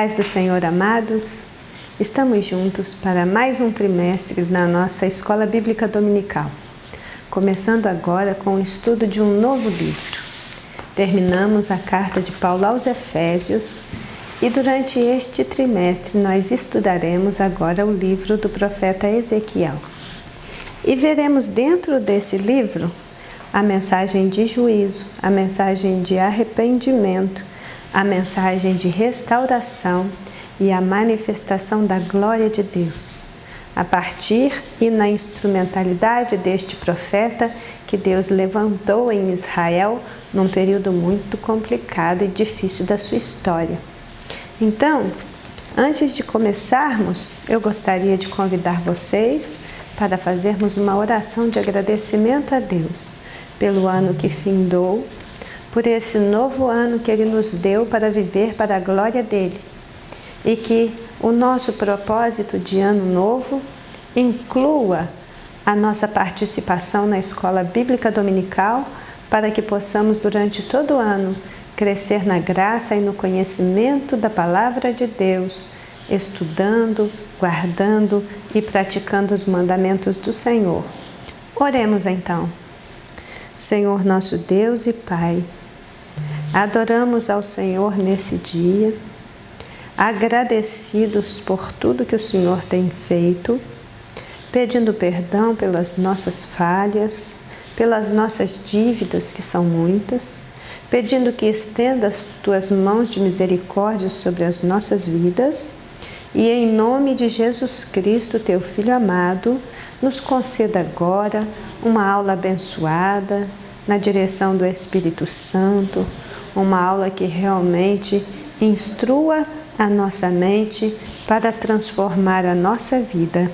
Paz do Senhor, amados, estamos juntos para mais um trimestre na nossa Escola Bíblica Dominical, começando agora com o estudo de um novo livro. Terminamos a carta de Paulo aos Efésios e durante este trimestre nós estudaremos agora o livro do profeta Ezequiel. E veremos dentro desse livro a mensagem de juízo, a mensagem de arrependimento, a mensagem de restauração e a manifestação da glória de Deus, a partir e na instrumentalidade deste profeta que Deus levantou em Israel num período muito complicado e difícil da sua história. Então, antes de começarmos, eu gostaria de convidar vocês para fazermos uma oração de agradecimento a Deus pelo ano que findou, por esse novo ano que Ele nos deu para viver para a glória dEle, e que o nosso propósito de ano novo inclua a nossa participação na Escola Bíblica Dominical, para que possamos durante todo o ano crescer na graça e no conhecimento da Palavra de Deus, estudando, guardando e praticando os mandamentos do Senhor. Oremos então. Senhor nosso Deus e Pai, adoramos ao Senhor nesse dia, agradecidos por tudo que o Senhor tem feito, pedindo perdão pelas nossas falhas, pelas nossas dívidas, que são muitas, pedindo que estenda as Tuas mãos de misericórdia sobre as nossas vidas e, em nome de Jesus Cristo, Teu Filho amado, nos conceda agora uma aula abençoada na direção do Espírito Santo, uma aula que realmente instrua a nossa mente para transformar a nossa vida.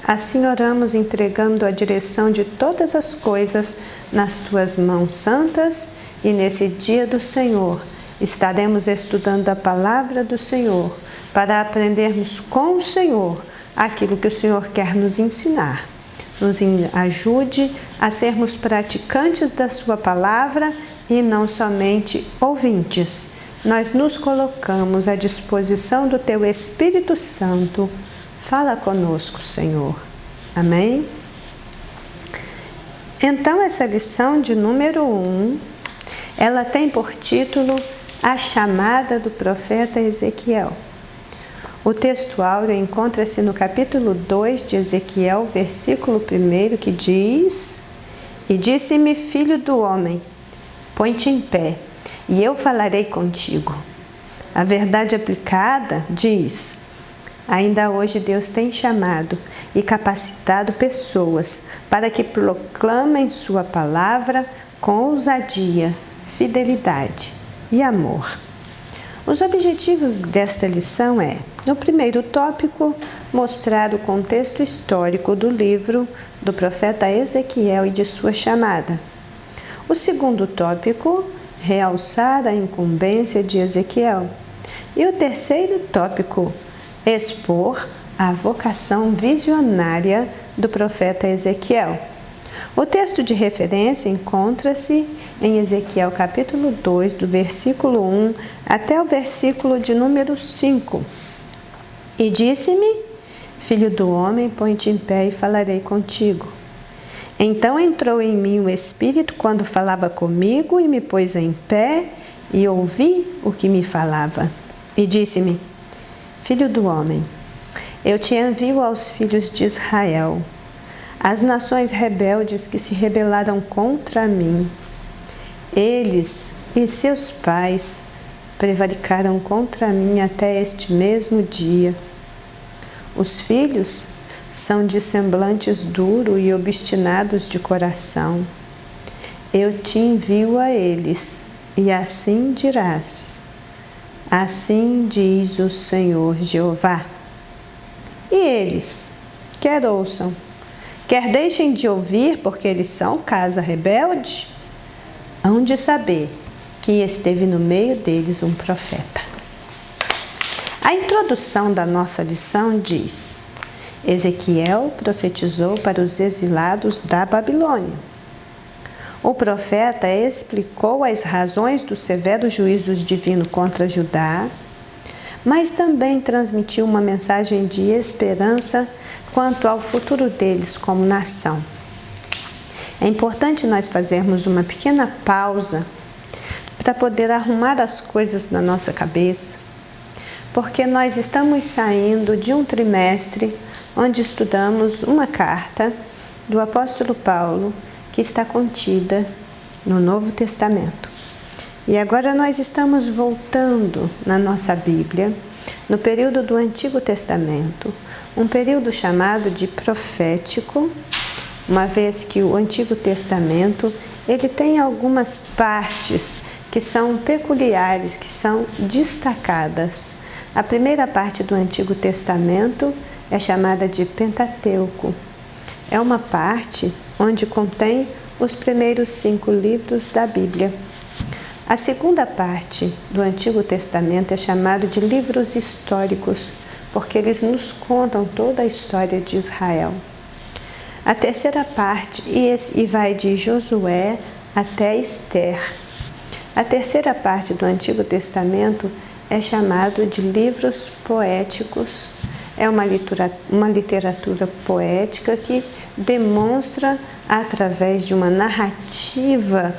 Assim oramos entregando a direção de todas as coisas nas Tuas mãos santas, e nesse dia do Senhor estaremos estudando a palavra do Senhor para aprendermos com o Senhor aquilo que o Senhor quer nos ensinar. Nos ajude a sermos praticantes da Sua palavra e não somente ouvintes. Nós nos colocamos à disposição do Teu Espírito Santo. Fala conosco, Senhor. Amém? Então, essa lição de número 1, ela tem por título A Chamada do Profeta Ezequiel. O texto áureo encontra-se no capítulo 2 de Ezequiel, versículo 1, que diz: E disse-me, filho do homem, põe-te em pé, e eu falarei contigo. A verdade aplicada diz: ainda hoje Deus tem chamado e capacitado pessoas para que proclamem Sua palavra com ousadia, fidelidade e amor. Os objetivos desta lição no primeiro tópico, mostrar o contexto histórico do livro do profeta Ezequiel e de sua chamada. O segundo tópico, realçar a incumbência de Ezequiel. E o terceiro tópico, expor a vocação visionária do profeta Ezequiel. O texto de referência encontra-se em Ezequiel capítulo 2, do versículo 1 até o versículo de número 5. E disse-me, filho do homem, põe-te em pé e falarei contigo. Então entrou em mim o Espírito quando falava comigo e me pôs em pé e ouvi o que me falava. E disse-me, filho do homem, eu te envio aos filhos de Israel, as nações rebeldes que se rebelaram contra mim. Eles e seus pais prevaricaram contra mim até este mesmo dia. Os filhos são de semblantes duro e obstinados de coração. Eu te envio a eles, e assim dirás: assim diz o Senhor Jeová. E eles, quer ouçam, quer deixem de ouvir, porque eles são casa rebelde, hão de saber que esteve no meio deles um profeta. A introdução da nossa lição diz: Ezequiel profetizou para os exilados da Babilônia. O profeta explicou as razões do severo juízo divino contra Judá, mas também transmitiu uma mensagem de esperança quanto ao futuro deles como nação. É importante nós fazermos uma pequena pausa para poder arrumar as coisas na nossa cabeça, porque nós estamos saindo de um trimestre onde estudamos uma carta do apóstolo Paulo que está contida no Novo Testamento. E agora nós estamos voltando na nossa Bíblia, no período do Antigo Testamento, um período chamado de profético, uma vez que o Antigo Testamento ele tem algumas partes que são peculiares, que são destacadas. A primeira parte do Antigo Testamento é chamada de Pentateuco. É uma parte onde contém os primeiros 5 livros da Bíblia. A segunda parte do Antigo Testamento é chamada de livros históricos, porque eles nos contam toda a história de Israel. A terceira parte vai de Josué até Esther. A terceira parte do Antigo Testamento é chamado de livros poéticos. É uma literatura poética que demonstra, através de uma narrativa,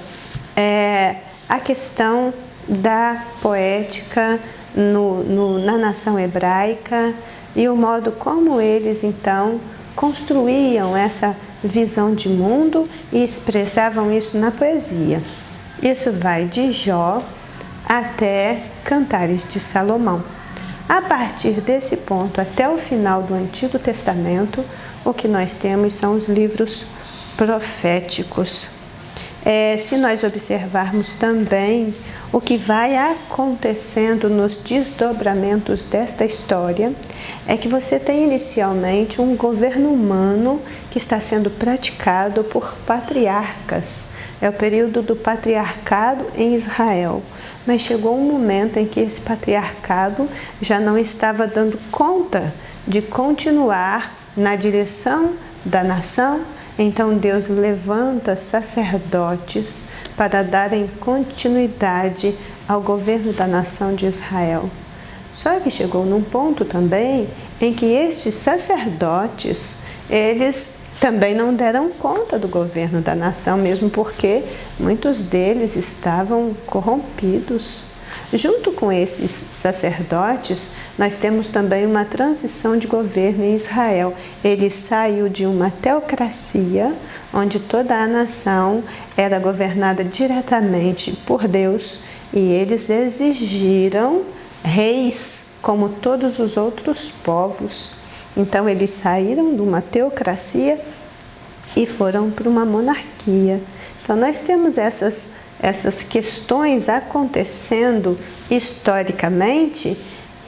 a questão da poética na nação hebraica e o modo como eles, então, construíam essa visão de mundo e expressavam isso na poesia. Isso vai de Jó até Cantares de Salomão. A partir desse ponto, até o final do Antigo Testamento, o que nós temos são os livros proféticos. Se nós observarmos também o que vai acontecendo nos desdobramentos desta história, é que você tem inicialmente um governo humano que está sendo praticado por patriarcas. É o período do patriarcado em Israel. Mas chegou um momento em que esse patriarcado já não estava dando conta de continuar na direção da nação. Então Deus levanta sacerdotes para darem continuidade ao governo da nação de Israel. Só que chegou num ponto também em que estes sacerdotes, eles também não deram conta do governo da nação, mesmo porque muitos deles estavam corrompidos. Junto com esses sacerdotes, nós temos também uma transição de governo em Israel. Ele saiu de uma teocracia, onde toda a nação era governada diretamente por Deus, e eles exigiram reis como todos os outros povos. Então, eles saíram de uma teocracia e foram para uma monarquia. Então, nós temos essas questões acontecendo historicamente,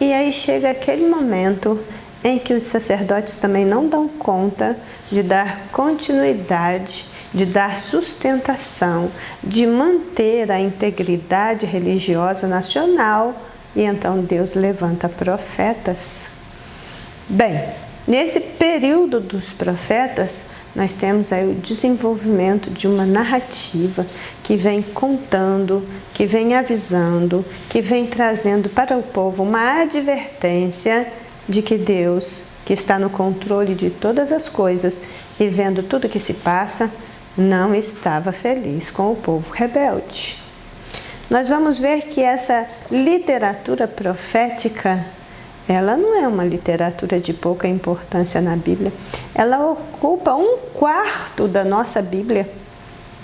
e aí chega aquele momento em que os sacerdotes também não dão conta de dar continuidade, de dar sustentação, de manter a integridade religiosa nacional, e então Deus levanta profetas. Bem, nesse período dos profetas, nós temos aí o desenvolvimento de uma narrativa que vem contando, que vem avisando, que vem trazendo para o povo uma advertência de que Deus, que está no controle de todas as coisas e vendo tudo que se passa, não estava feliz com o povo rebelde. Nós vamos ver que essa literatura profética, ela não é uma literatura de pouca importância na Bíblia. Ela ocupa 1/4 da nossa Bíblia.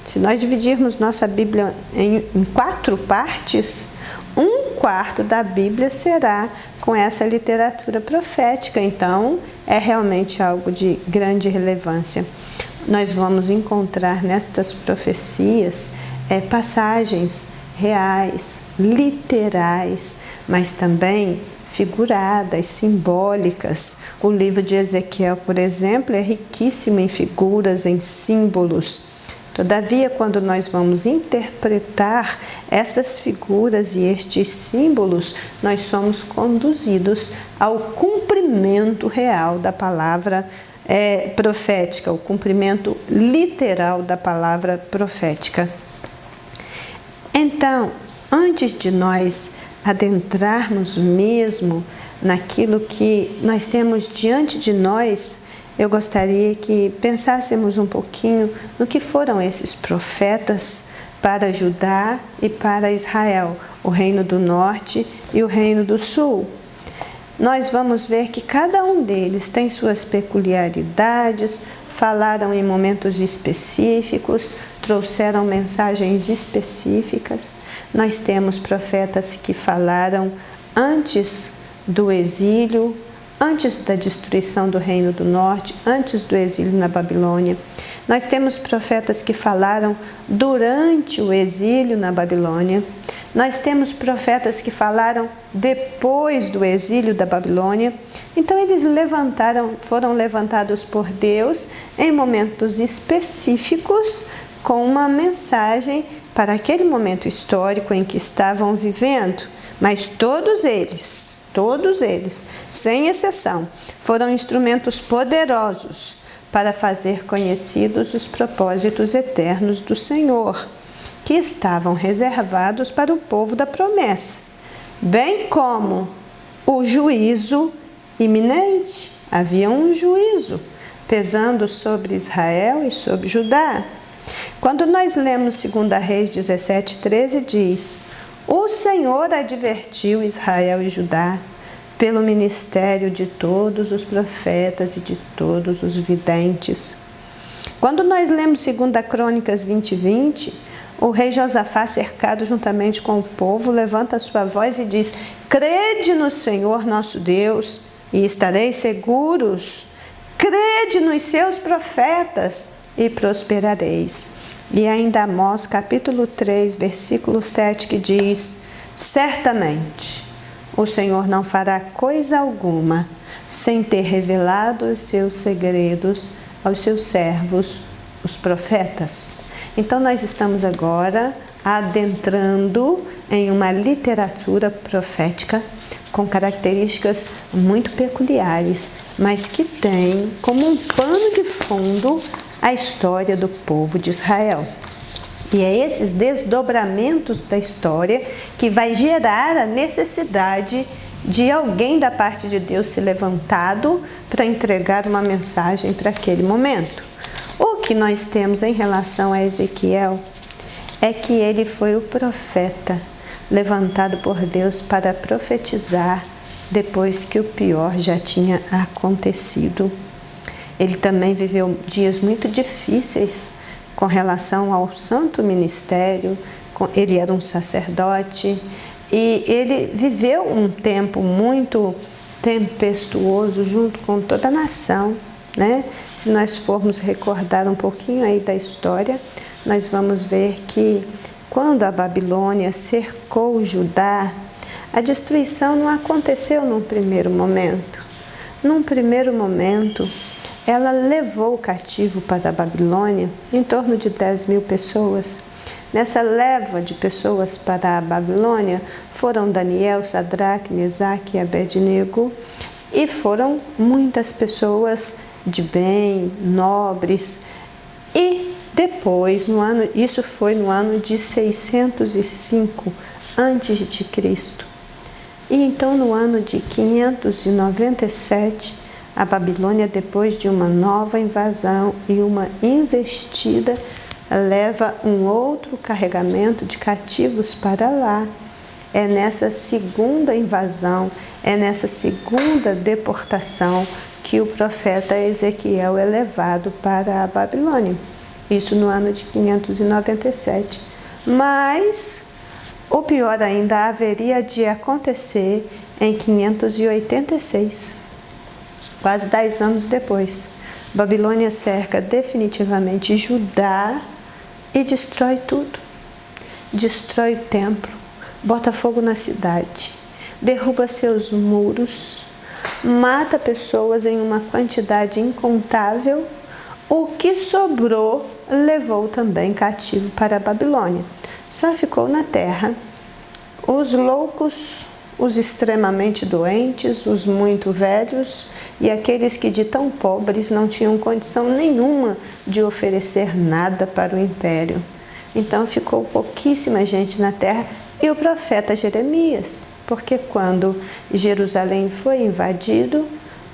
Se nós dividirmos nossa Bíblia em 4 partes, 1/4 da Bíblia será com essa literatura profética. Então, é realmente algo de grande relevância. Nós vamos encontrar nestas profecias passagens reais, literais, mas também figuradas, simbólicas. O livro de Ezequiel, por exemplo, é riquíssimo em figuras, em símbolos. Todavia, quando nós vamos interpretar essas figuras e estes símbolos, nós somos conduzidos ao cumprimento real da palavra profética, o cumprimento literal da palavra profética. Então, antes de nós adentrarmos mesmo naquilo que nós temos diante de nós, eu gostaria que pensássemos um pouquinho no que foram esses profetas para Judá e para Israel, o reino do norte e o reino do sul. Nós vamos ver que cada um deles tem suas peculiaridades, falaram em momentos específicos, trouxeram mensagens específicas. Nós temos profetas que falaram antes do exílio, antes da destruição do reino do norte, antes do exílio na Babilônia. Nós temos profetas que falaram durante o exílio na Babilônia. Nós temos profetas que falaram depois do exílio da Babilônia. Então eles foram levantados por Deus em momentos específicos com uma mensagem para aquele momento histórico em que estavam vivendo. Mas todos eles, sem exceção, foram instrumentos poderosos para fazer conhecidos os propósitos eternos do Senhor, que estavam reservados para o povo da promessa, bem como o juízo iminente. Havia um juízo pesando sobre Israel e sobre Judá. Quando nós lemos 2 Reis 17:13, diz: o Senhor advertiu Israel e Judá pelo ministério de todos os profetas e de todos os videntes. Quando nós lemos 2 Crônicas 20:20, o rei Josafá, cercado juntamente com o povo, levanta a sua voz e diz: crede no Senhor nosso Deus e estareis seguros. Crede nos seus profetas e prosperareis. E ainda Amós, capítulo 3, versículo 7, que diz: certamente o Senhor não fará coisa alguma sem ter revelado os seus segredos aos seus servos, os profetas. Então nós estamos agora adentrando em uma literatura profética com características muito peculiares, mas que tem como um pano de fundo a história do povo de Israel. E é esses desdobramentos da história que vai gerar a necessidade de alguém da parte de Deus ser levantado para entregar uma mensagem para aquele momento. O que nós temos em relação a Ezequiel é que ele foi o profeta levantado por Deus para profetizar depois que o pior já tinha acontecido. Ele também viveu dias muito difíceis com relação ao santo ministério. Ele era um sacerdote e ele viveu um tempo muito tempestuoso junto com toda a nação, né? Se nós formos recordar um pouquinho aí da história, nós vamos ver que quando a Babilônia cercou Judá, a destruição não aconteceu num primeiro momento. Num primeiro momento, ela levou cativo para a Babilônia em torno de 10.000 pessoas. Nessa leva de pessoas para a Babilônia foram Daniel, Sadraque, Mesaque e Abednego, e foram muitas pessoas de bem, nobres. E depois, isso foi no ano de 605 a.C. E então no ano de 597, a Babilônia, depois de uma nova invasão e uma investida, leva um outro carregamento de cativos para lá. É nessa segunda invasão, é nessa segunda deportação que o profeta Ezequiel é levado para a Babilônia. Isso no ano de 597. Mas o pior ainda haveria de acontecer em 586. Quase 10 anos depois, Babilônia cerca definitivamente Judá e destrói tudo. Destrói o templo, bota fogo na cidade, derruba seus muros, mata pessoas em uma quantidade incontável. O que sobrou levou também cativo para a Babilônia. Só ficou na terra os loucos, os extremamente doentes, os muito velhos e aqueles que de tão pobres não tinham condição nenhuma de oferecer nada para o império. Então ficou pouquíssima gente na terra e o profeta Jeremias. porque quando Jerusalém foi invadido,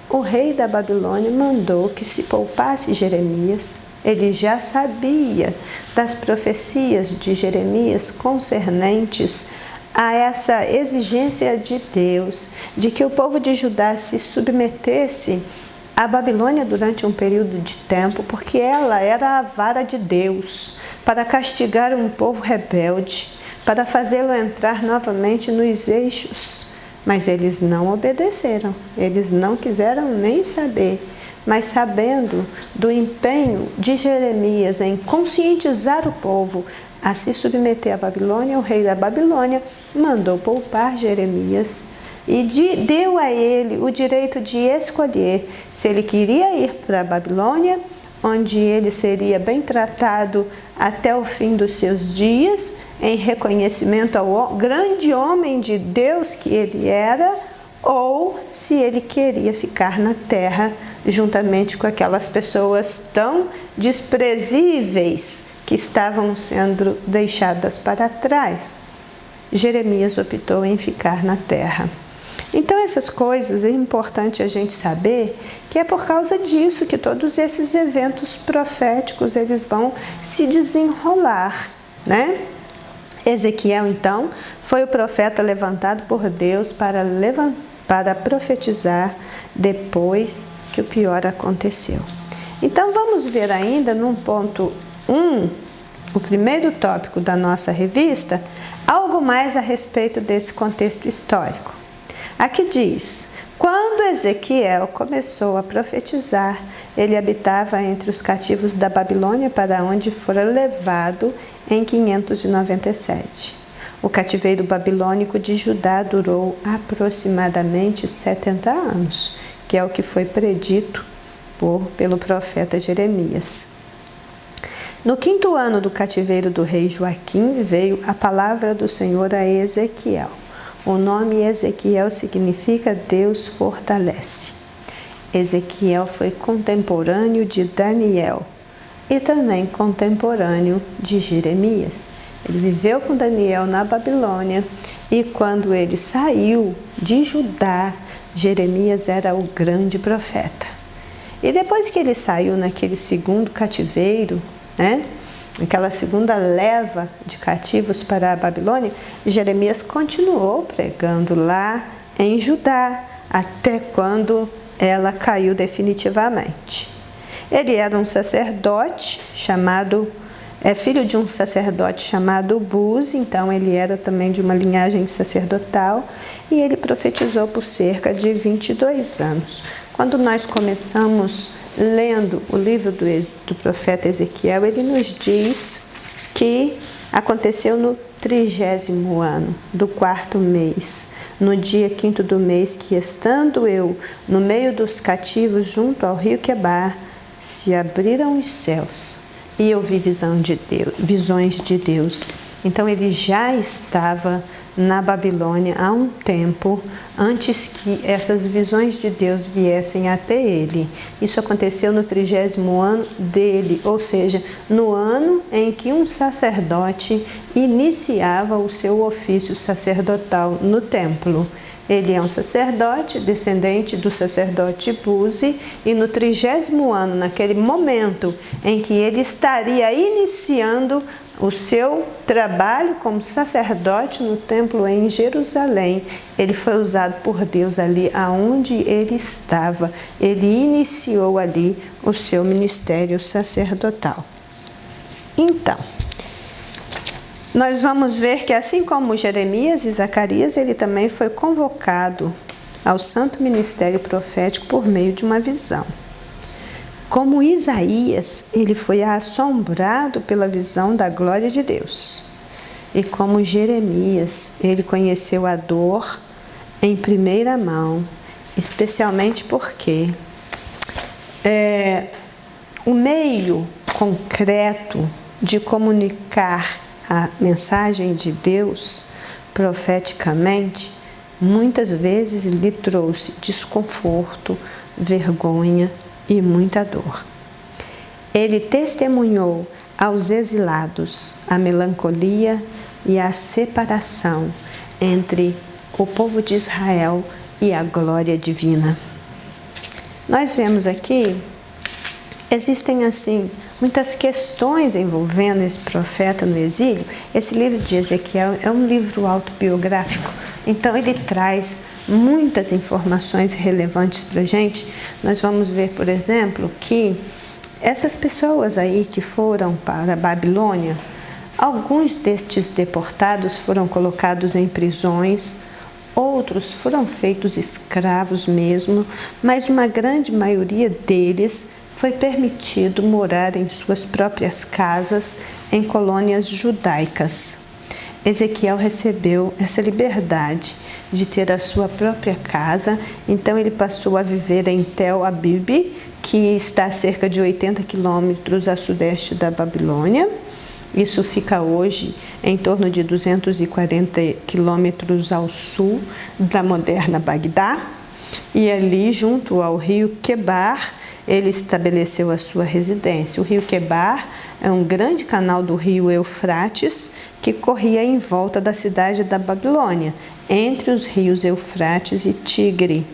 o rei da Babilônia mandou que se poupasse Jeremias. Ele já sabia das profecias de Jeremias concernentes a essa exigência de Deus, de que o povo de Judá se submetesse à Babilônia durante um período de tempo, porque ela era a vara de Deus para castigar um povo rebelde, para fazê-lo entrar novamente nos eixos. Mas eles não obedeceram, eles não quiseram nem saber. Mas sabendo do empenho de Jeremias em conscientizar o povo a se submeter à Babilônia, o rei da Babilônia mandou poupar Jeremias e deu a ele o direito de escolher se ele queria ir para a Babilônia, onde ele seria bem tratado até o fim dos seus dias, em reconhecimento ao grande homem de Deus que ele era, ou se ele queria ficar na terra juntamente com aquelas pessoas tão desprezíveis que estavam sendo deixadas para trás. Jeremias optou em ficar na terra. Então essas coisas é importante a gente saber que é por causa disso que todos esses eventos proféticos eles vão se desenrolar, né? Ezequiel, então, foi o profeta levantado por Deus para profetizar depois que o pior aconteceu. Então vamos ver ainda no ponto 1, o primeiro tópico da nossa revista, algo mais a respeito desse contexto histórico. Aqui diz: quando Ezequiel começou a profetizar, ele habitava entre os cativos da Babilônia, para onde fora levado em 597. O cativeiro babilônico de Judá durou aproximadamente 70 anos, que é o que foi predito pelo profeta Jeremias. No 5º ano do cativeiro do rei Joaquim, veio a palavra do Senhor a Ezequiel. O nome Ezequiel significa Deus fortalece. Ezequiel foi contemporâneo de Daniel e também contemporâneo de Jeremias. Ele viveu com Daniel na Babilônia e quando ele saiu de Judá, Jeremias era o grande profeta. E depois que ele saiu naquele segundo cativeiro, aquela segunda leva de cativos para a Babilônia, Jeremias continuou pregando lá em Judá, até quando ela caiu definitivamente. Ele era um sacerdote filho de um sacerdote chamado Buzi, então ele era também de uma linhagem sacerdotal, e ele profetizou por cerca de 22 anos. Quando nós começamos lendo o livro do profeta Ezequiel, ele nos diz que aconteceu no 30º ano do 4º mês, no dia 5º do mês, que estando eu no meio dos cativos junto ao rio Quebar, se abriram os céus e eu vi visões de Deus. Então ele já estava na Babilônia há um tempo, antes que essas visões de Deus viessem até ele. Isso aconteceu no 30º ano dele, ou seja, no ano em que um sacerdote iniciava o seu ofício sacerdotal no templo. Ele é um sacerdote, descendente do sacerdote Buzi, e no 30º ano, naquele momento em que ele estaria iniciando o seu trabalho como sacerdote no templo em Jerusalém, ele foi usado por Deus ali aonde ele estava. Ele iniciou ali o seu ministério sacerdotal. Então, nós vamos ver que assim como Jeremias e Zacarias, ele também foi convocado ao santo ministério profético por meio de uma visão. Como Isaías, ele foi assombrado pela visão da glória de Deus. E como Jeremias, ele conheceu a dor em primeira mão, especialmente porque o meio concreto de comunicar a mensagem de Deus profeticamente, muitas vezes lhe trouxe desconforto, vergonha e muita dor. Ele testemunhou aos exilados a melancolia e a separação entre o povo de Israel e a glória divina. Nós vemos aqui, existem assim muitas questões envolvendo esse profeta no exílio. Esse livro de Ezequiel é um livro autobiográfico, então ele traz muitas informações relevantes para a gente. Nós vamos ver, por exemplo, que essas pessoas aí que foram para a Babilônia, alguns destes deportados foram colocados em prisões, outros foram feitos escravos mesmo, mas uma grande maioria deles foi permitido morar em suas próprias casas em colônias judaicas. Ezequiel recebeu essa liberdade de ter a sua própria casa, então ele passou a viver em Tel Abib, que está a cerca de 80 quilômetros a sudeste da Babilônia. Isso fica hoje em torno de 240 quilômetros ao sul da moderna Bagdá. E ali, junto ao rio Quebar, ele estabeleceu a sua residência. O rio Quebar é um grande canal do rio Eufrates que corria em volta da cidade da Babilônia, entre os rios Eufrates e Tigre.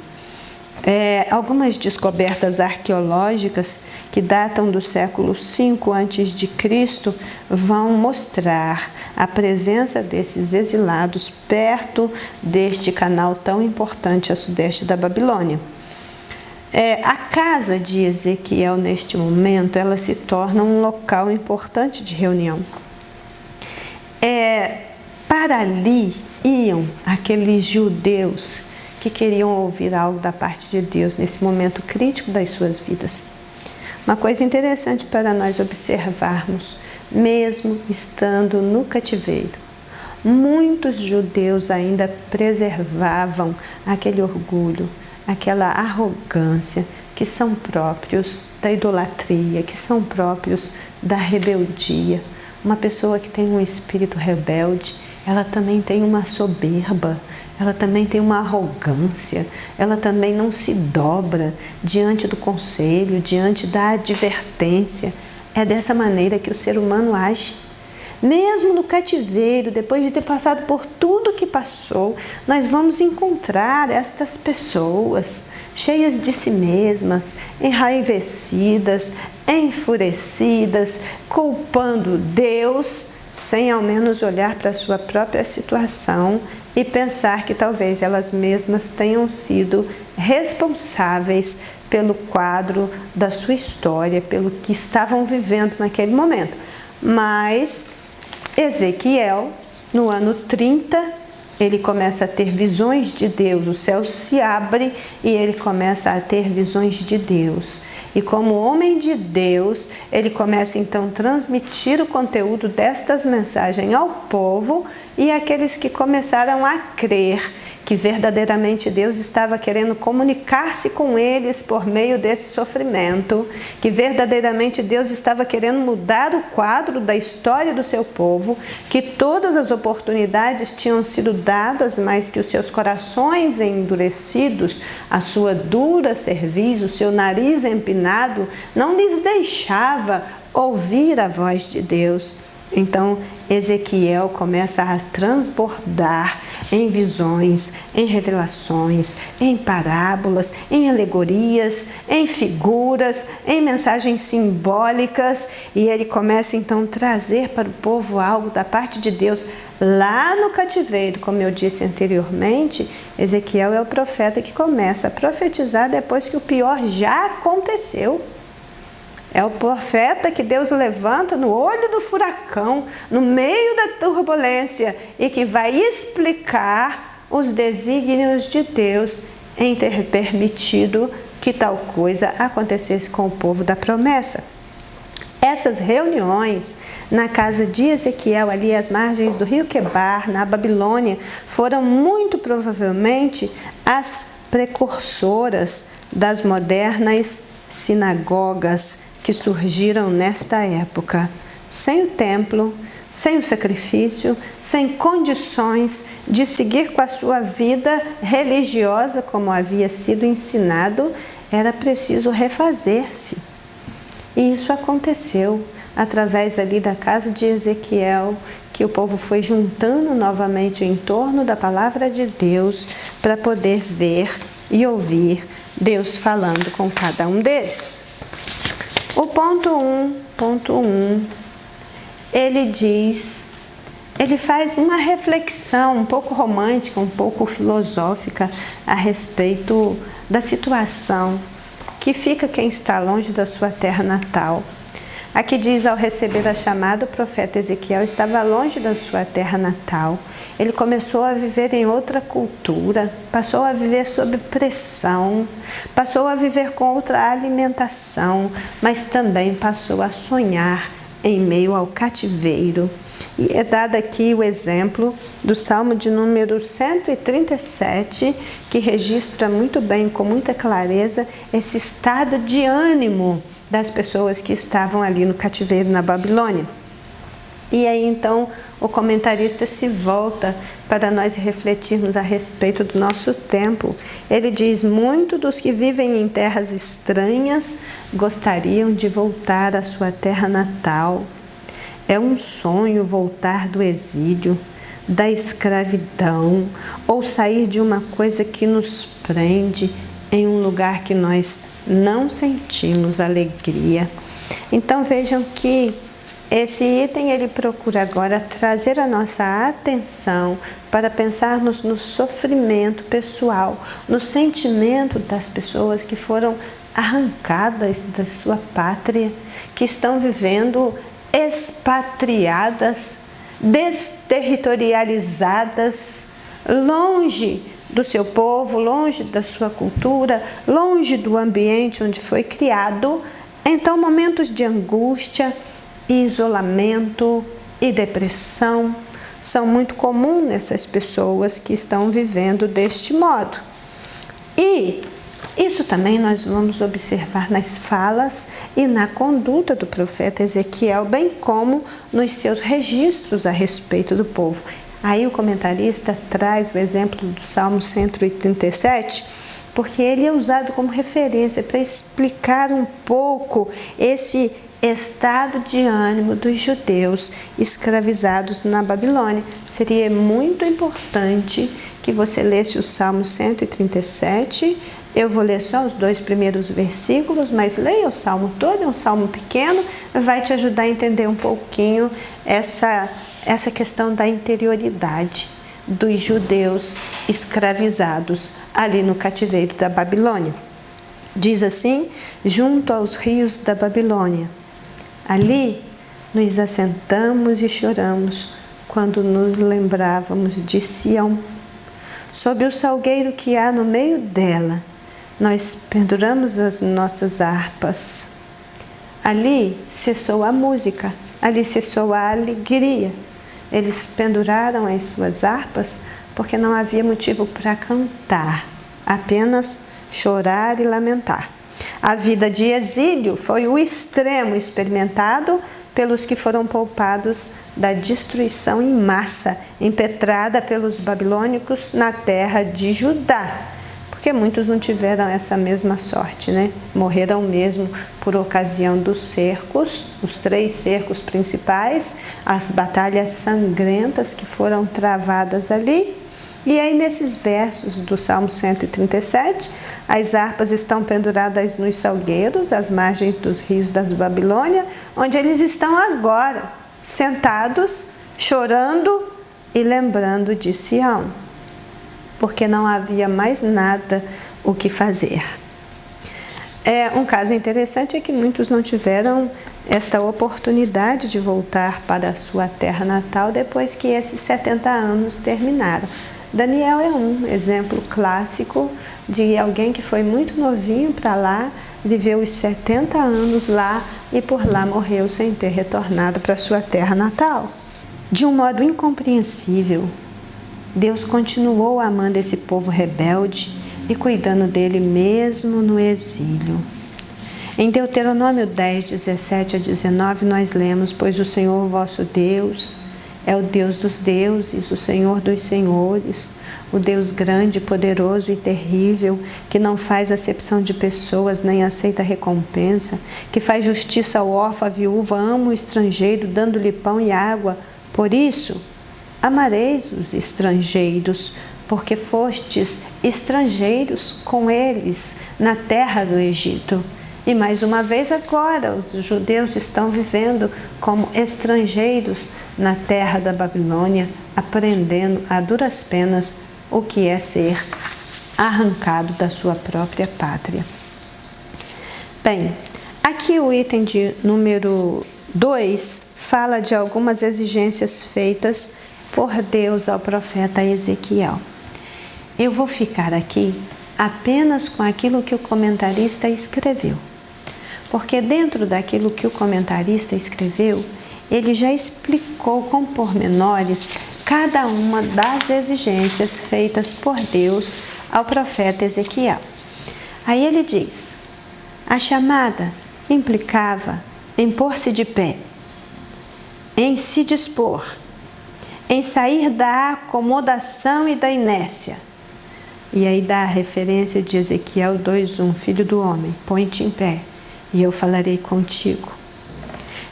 Algumas descobertas arqueológicas que datam do século V a.C. vão mostrar a presença desses exilados perto deste canal tão importante a sudeste da Babilônia. A casa de Ezequiel, neste momento, ela se torna um local importante de reunião. Para ali iam aqueles judeus que queriam ouvir algo da parte de Deus nesse momento crítico das suas vidas. Uma coisa interessante para nós observarmos, mesmo estando no cativeiro, muitos judeus ainda preservavam aquele orgulho, aquela arrogância que são próprios da idolatria, que são próprios da rebeldia. Uma pessoa que tem um espírito rebelde, ela também tem uma soberba, ela também tem uma arrogância, ela também não se dobra diante do conselho, diante da advertência. É dessa maneira que o ser humano age. Mesmo no cativeiro, depois de ter passado por tudo que passou, nós vamos encontrar estas pessoas cheias de si mesmas, enraivecidas, enfurecidas, culpando Deus, sem ao menos olhar para a sua própria situação e pensar que talvez elas mesmas tenham sido responsáveis pelo quadro da sua história, pelo que estavam vivendo naquele momento. Mas Ezequiel, no ano 30, ele começa a ter visões de Deus, o céu se abre e ele começa a ter visões de Deus. E como homem de Deus, ele começa então a transmitir o conteúdo destas mensagens ao povo e àqueles que começaram a crer que verdadeiramente Deus estava querendo comunicar-se com eles por meio desse sofrimento, que verdadeiramente Deus estava querendo mudar o quadro da história do seu povo, que todas as oportunidades tinham sido dadas, mas que os seus corações endurecidos, a sua dura cerviz, o seu nariz empinado, não lhes deixava ouvir a voz de Deus. Então, Ezequiel começa a transbordar em visões, em revelações, em parábolas, em alegorias, em figuras, em mensagens simbólicas, e ele começa então a trazer para o povo algo da parte de Deus. Lá no cativeiro, como eu disse anteriormente, Ezequiel é o profeta que começa a profetizar depois que o pior já aconteceu. É o profeta que Deus levanta no olho do furacão, no meio da turbulência, e que vai explicar os desígnios de Deus em ter permitido que tal coisa acontecesse com o povo da promessa. Essas reuniões na casa de Ezequiel, ali às margens do rio Quebar, na Babilônia, foram muito provavelmente as precursoras das modernas sinagogas que surgiram nesta época, sem o templo, sem o sacrifício, sem condições de seguir com a sua vida religiosa como havia sido ensinado, era preciso refazer-se. E isso aconteceu através ali da casa de Ezequiel, que o povo foi juntando novamente em torno da palavra de Deus para poder ver e ouvir Deus falando com cada um deles. O ponto 1, ele faz uma reflexão um pouco romântica, um pouco filosófica a respeito da situação que fica quem está longe da sua terra natal. Aqui diz, ao receber a chamada, o profeta Ezequiel estava longe da sua terra natal. Ele começou a viver em outra cultura, passou a viver sob pressão, passou a viver com outra alimentação, mas também passou a sonhar em meio ao cativeiro. E é dado aqui o exemplo do Salmo de número 137, que registra muito bem, com muita clareza, esse estado de ânimo das pessoas que estavam ali no cativeiro na Babilônia. E aí então o comentarista se volta para nós refletirmos a respeito do nosso tempo. Ele diz: muitos dos que vivem em terras estranhas gostariam de voltar à sua terra natal. É um sonho voltar do exílio, da escravidão, ou sair de uma coisa que nos prende em um lugar que nós não sentimos alegria. Então vejam que esse item ele procura agora trazer a nossa atenção para pensarmos no sofrimento pessoal, no sentimento das pessoas que foram arrancadas da sua pátria, que estão vivendo expatriadas, desterritorializadas, longe do seu povo, longe da sua cultura, longe do ambiente onde foi criado. Então, momentos de angústia, isolamento e depressão são muito comuns nessas pessoas que estão vivendo deste modo. E isso também nós vamos observar nas falas e na conduta do profeta Ezequiel, bem como nos seus registros a respeito do povo. Aí o comentarista traz o exemplo do Salmo 137, porque ele é usado como referência para explicar um pouco esse estado de ânimo dos judeus escravizados na Babilônia. Seria muito importante que você lesse o Salmo 137. Eu vou ler só os 2 primeiros versículos, mas leia o Salmo todo, é um salmo pequeno, vai te ajudar a entender um pouquinho essa questão da interioridade dos judeus escravizados ali no cativeiro da Babilônia. Diz assim: junto aos rios da Babilônia, ali nos assentamos e choramos quando nos lembrávamos de Sião. Sob o salgueiro que há no meio dela, nós penduramos as nossas harpas. Ali cessou a música, ali cessou a alegria. Eles penduraram as suas harpas porque não havia motivo para cantar, apenas chorar e lamentar. A vida de exílio foi o extremo experimentado pelos que foram poupados da destruição em massa impetrada pelos babilônicos na terra de Judá, porque muitos não tiveram essa mesma sorte, né? Morreram mesmo por ocasião dos cercos, os 3 cercos principais, as batalhas sangrentas que foram travadas ali. E aí nesses versos do Salmo 137, as harpas estão penduradas nos salgueiros, às margens dos rios da Babilônia, onde eles estão agora, sentados, chorando e lembrando de Sião, porque não havia mais nada o que fazer. Um caso interessante é que muitos não tiveram esta oportunidade de voltar para a sua terra natal depois que esses 70 anos terminaram. Daniel é um exemplo clássico de alguém que foi muito novinho para lá, viveu os 70 anos lá e por lá morreu sem ter retornado para a sua terra natal. De um modo incompreensível, Deus continuou amando esse povo rebelde e cuidando dele mesmo no exílio. Em Deuteronômio 10, 17 a 19, nós lemos: pois o Senhor vosso Deus é o Deus dos deuses, o Senhor dos senhores, o Deus grande, poderoso e terrível, que não faz acepção de pessoas, nem aceita recompensa, que faz justiça ao órfão, à viúva, ama o estrangeiro, dando-lhe pão e água Por isso, amareis os estrangeiros, porque fostes estrangeiros com eles na terra do Egito. E mais uma vez agora os judeus estão vivendo como estrangeiros na terra da Babilônia, aprendendo a duras penas o que é ser arrancado da sua própria pátria. Bem, aqui o item de número 2 fala de algumas exigências feitas por Deus ao profeta Ezequiel. Eu vou ficar aqui apenas com aquilo que o comentarista escreveu, porque dentro daquilo que o comentarista escreveu, ele já explicou com pormenores cada uma das exigências feitas por Deus ao profeta Ezequiel. Aí ele diz: a chamada implicava em pôr-se de pé, em se dispor, em sair da acomodação e da inércia. E aí dá a referência de Ezequiel 2:1, filho do homem, põe-te em pé, e eu falarei contigo.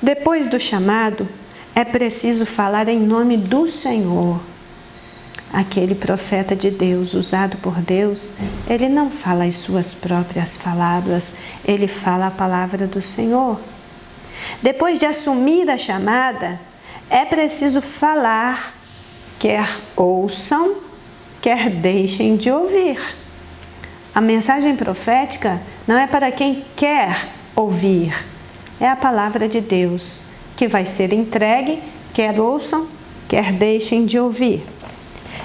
Depois do chamado, é preciso falar em nome do Senhor. Aquele profeta de Deus, usado por Deus, ele não fala as suas próprias palavras, ele fala a palavra do Senhor. Depois de assumir a chamada, é preciso falar, quer ouçam, quer deixem de ouvir. A mensagem profética não é para quem quer ouvir, é a palavra de Deus, que vai ser entregue, quer ouçam, quer deixem de ouvir.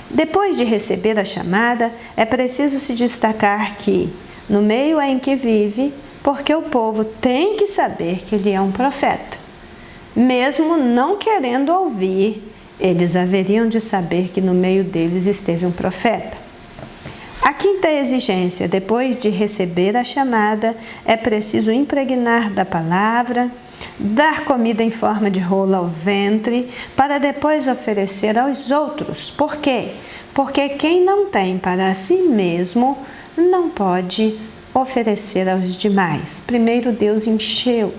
Depois de receber a chamada, é preciso se destacar que, no meio em que vive, porque o povo tem que saber que ele é um profeta. Mesmo não querendo ouvir, eles haveriam de saber que no meio deles esteve um profeta. A quinta exigência, depois de receber a chamada, é preciso impregnar da palavra, dar comida em forma de rolo ao ventre, para depois oferecer aos outros. Por quê? Porque quem não tem para si mesmo não pode oferecer aos demais. Primeiro Deus encheu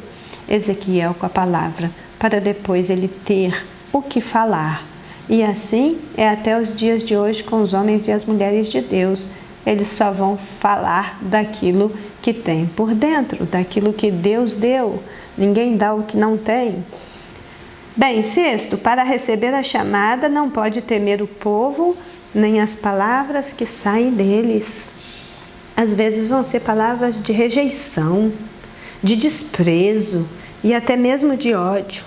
Ezequiel com a palavra, para depois ele ter o que falar. E assim é até os dias de hoje com os homens e as mulheres de Deus. Eles só vão falar daquilo que tem por dentro, daquilo que Deus deu. Ninguém dá o que não tem. Bem, sexto, para receber a chamada não pode temer o povo, nem as palavras que saem deles. Às vezes vão ser palavras de rejeição, de desprezo e até mesmo de ódio.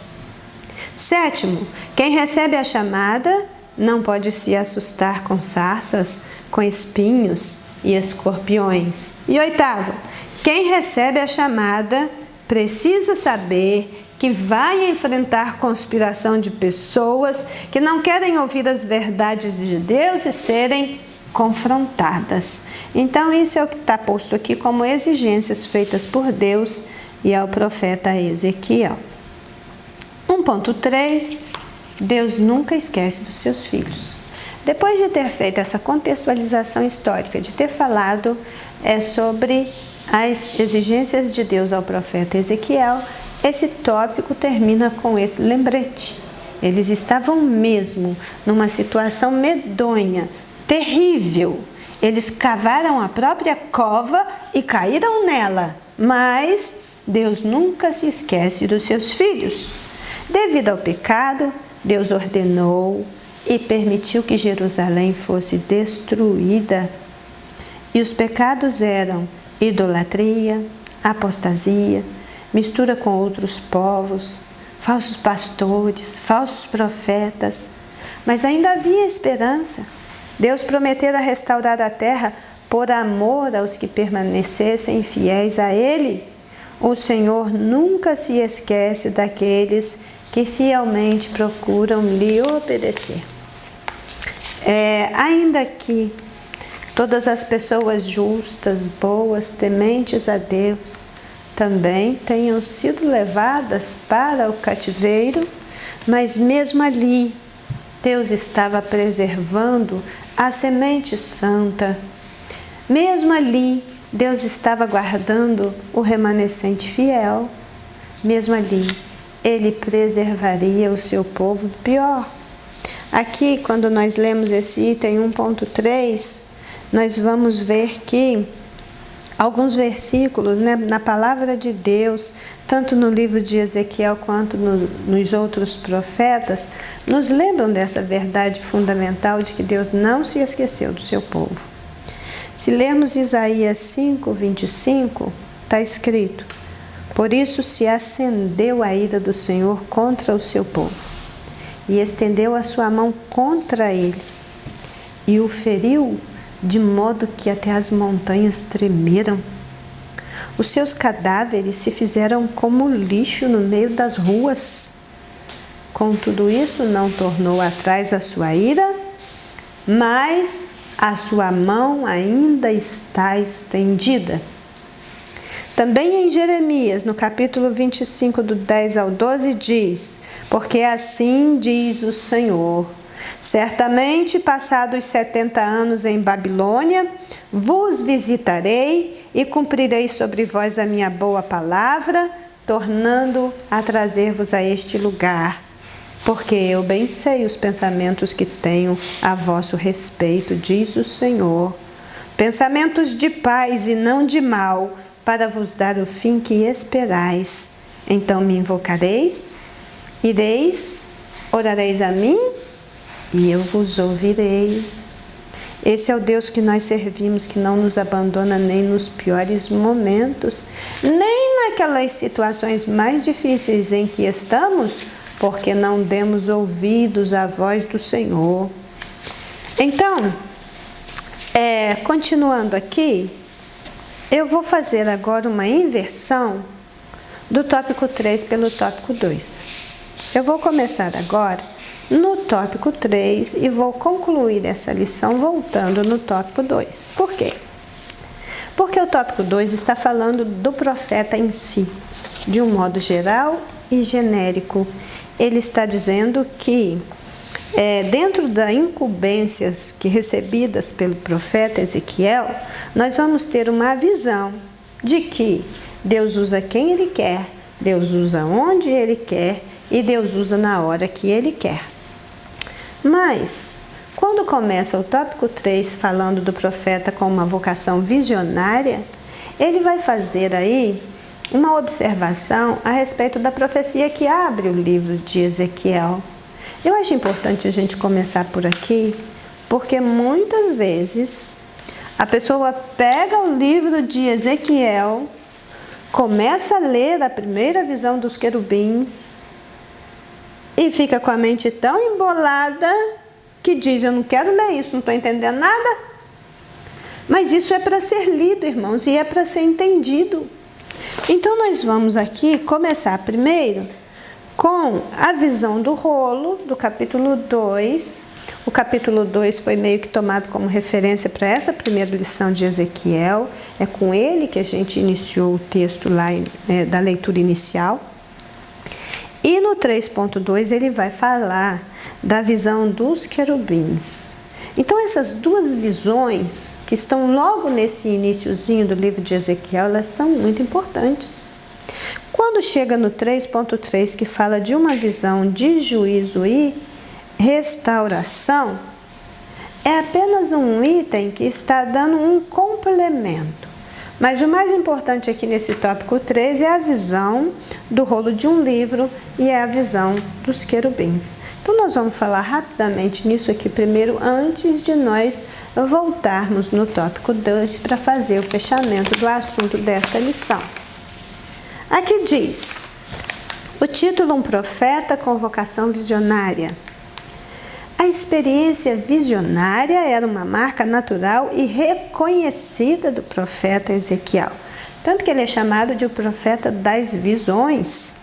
Sétimo, quem recebe a chamada não pode se assustar com sarças, com espinhos e escorpiões. E oitavo, quem recebe a chamada precisa saber que vai enfrentar conspiração de pessoas que não querem ouvir as verdades de Deus e serem confrontadas. Então, isso é o que está posto aqui como exigências feitas por Deus e ao profeta Ezequiel. 1.3, Deus nunca esquece dos seus filhos. Depois de ter feito essa contextualização histórica, de ter falado sobre as exigências de Deus ao profeta Ezequiel, esse tópico termina com esse lembrete. Eles estavam mesmo numa situação medonha, terrível. Eles cavaram a própria cova e caíram nela, mas Deus nunca se esquece dos seus filhos. Devido ao pecado, Deus ordenou e permitiu que Jerusalém fosse destruída. E os pecados eram idolatria, apostasia, mistura com outros povos, falsos pastores, falsos profetas. Mas ainda havia esperança. Deus prometera restaurar a terra por amor aos que permanecessem fiéis a Ele. O Senhor nunca se esquece daqueles que fielmente procuram lhe obedecer. Ainda que todas as pessoas justas, boas, tementes a Deus, também tenham sido levadas para o cativeiro, mas mesmo ali, Deus estava preservando a semente santa. Mesmo ali, Deus estava guardando o remanescente fiel. Mesmo ali, ele preservaria o seu povo do pior. Aqui, quando nós lemos esse item 1.3, nós vamos ver que alguns versículos, né, na palavra de Deus, tanto no livro de Ezequiel quanto nos outros profetas, nos lembram dessa verdade fundamental de que Deus não se esqueceu do seu povo. Se lermos Isaías 5:25, está escrito: por isso se acendeu a ira do Senhor contra o seu povo, e estendeu a sua mão contra ele, e o feriu de modo que até as montanhas tremeram. Os seus cadáveres se fizeram como lixo no meio das ruas. Com tudo isso, não tornou atrás a sua ira, mas a sua mão ainda está estendida. Também em Jeremias, no capítulo 25, do 10 ao 12, diz: porque assim diz o Senhor: certamente, passados 70 anos em Babilônia, vos visitarei e cumprirei sobre vós a minha boa palavra, tornando a trazer-vos a este lugar. Porque eu bem sei os pensamentos que tenho a vosso respeito, diz o Senhor. Pensamentos de paz e não de mal, para vos dar o fim que esperais. Então me invocareis, ireis, orareis a mim, e eu vos ouvirei. Esse é o Deus que nós servimos, que não nos abandona nem nos piores momentos, nem naquelas situações mais difíceis em que estamos, porque não demos ouvidos à voz do Senhor. Então, continuando aqui, eu vou fazer agora uma inversão do tópico 3 pelo tópico 2. Eu vou começar agora no tópico 3 e vou concluir essa lição voltando no tópico 2. Por quê? Porque o tópico 2 está falando do profeta em si, de um modo geral e genérico. Ele está dizendo que dentro das incumbências recebidas pelo profeta Ezequiel, nós vamos ter uma visão de que Deus usa quem Ele quer, Deus usa onde Ele quer e Deus usa na hora que Ele quer. Mas, quando começa o tópico 3 falando do profeta com uma vocação visionária, ele vai fazer aí uma observação a respeito da profecia que abre o livro de Ezequiel. Eu acho importante a gente começar por aqui, porque muitas vezes a pessoa pega o livro de Ezequiel, começa a ler a primeira visão dos querubins e fica com a mente tão embolada que diz: eu não quero ler isso, não estou entendendo nada. Mas isso é para ser lido, irmãos, e é para ser entendido. Então nós vamos aqui começar primeiro com a visão do rolo, do capítulo 2. O capítulo 2 foi meio que tomado como referência para essa primeira lição de Ezequiel. É com ele que a gente iniciou o texto lá da leitura inicial. E no 3.2 ele vai falar da visão dos querubins. Então essas duas visões que estão logo nesse iniciozinho do livro de Ezequiel, elas são muito importantes. Quando chega no 3.3, que fala de uma visão de juízo e restauração, é apenas um item que está dando um complemento. Mas o mais importante aqui nesse tópico 3 é a visão do rolo de um livro e é a visão dos querubins. Então nós vamos falar rapidamente nisso aqui primeiro, antes de nós voltarmos no tópico 2 para fazer o fechamento do assunto desta lição. Aqui diz, o título: um profeta com vocação visionária. A experiência visionária era uma marca natural e reconhecida do profeta Ezequiel, tanto que ele é chamado de o profeta das visões.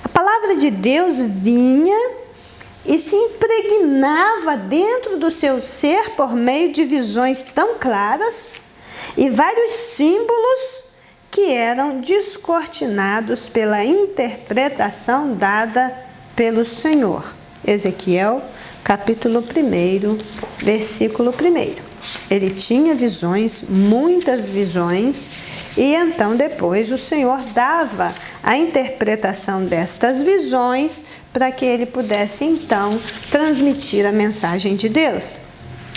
A palavra de Deus vinha e se impregnava dentro do seu ser por meio de visões tão claras e vários símbolos que eram descortinados pela interpretação dada pelo Senhor. Ezequiel, capítulo 1, versículo 1. ele tinha visões, muitas visões, e então depois o Senhor dava a interpretação destas visões para que ele pudesse então transmitir a mensagem de Deus.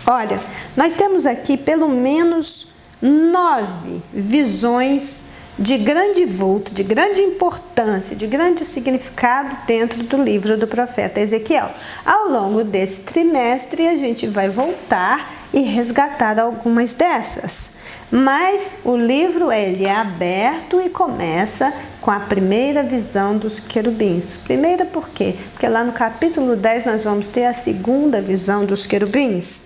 Olha, nós temos aqui pelo menos 9 visões de grande vulto, de grande importância, de grande significado dentro do livro do profeta Ezequiel. Ao longo desse trimestre a gente vai voltar e resgatar algumas dessas. Mas o livro ele é aberto e começa com a primeira visão dos querubins. Primeira por quê? Porque lá no capítulo 10 nós vamos ter a segunda visão dos querubins.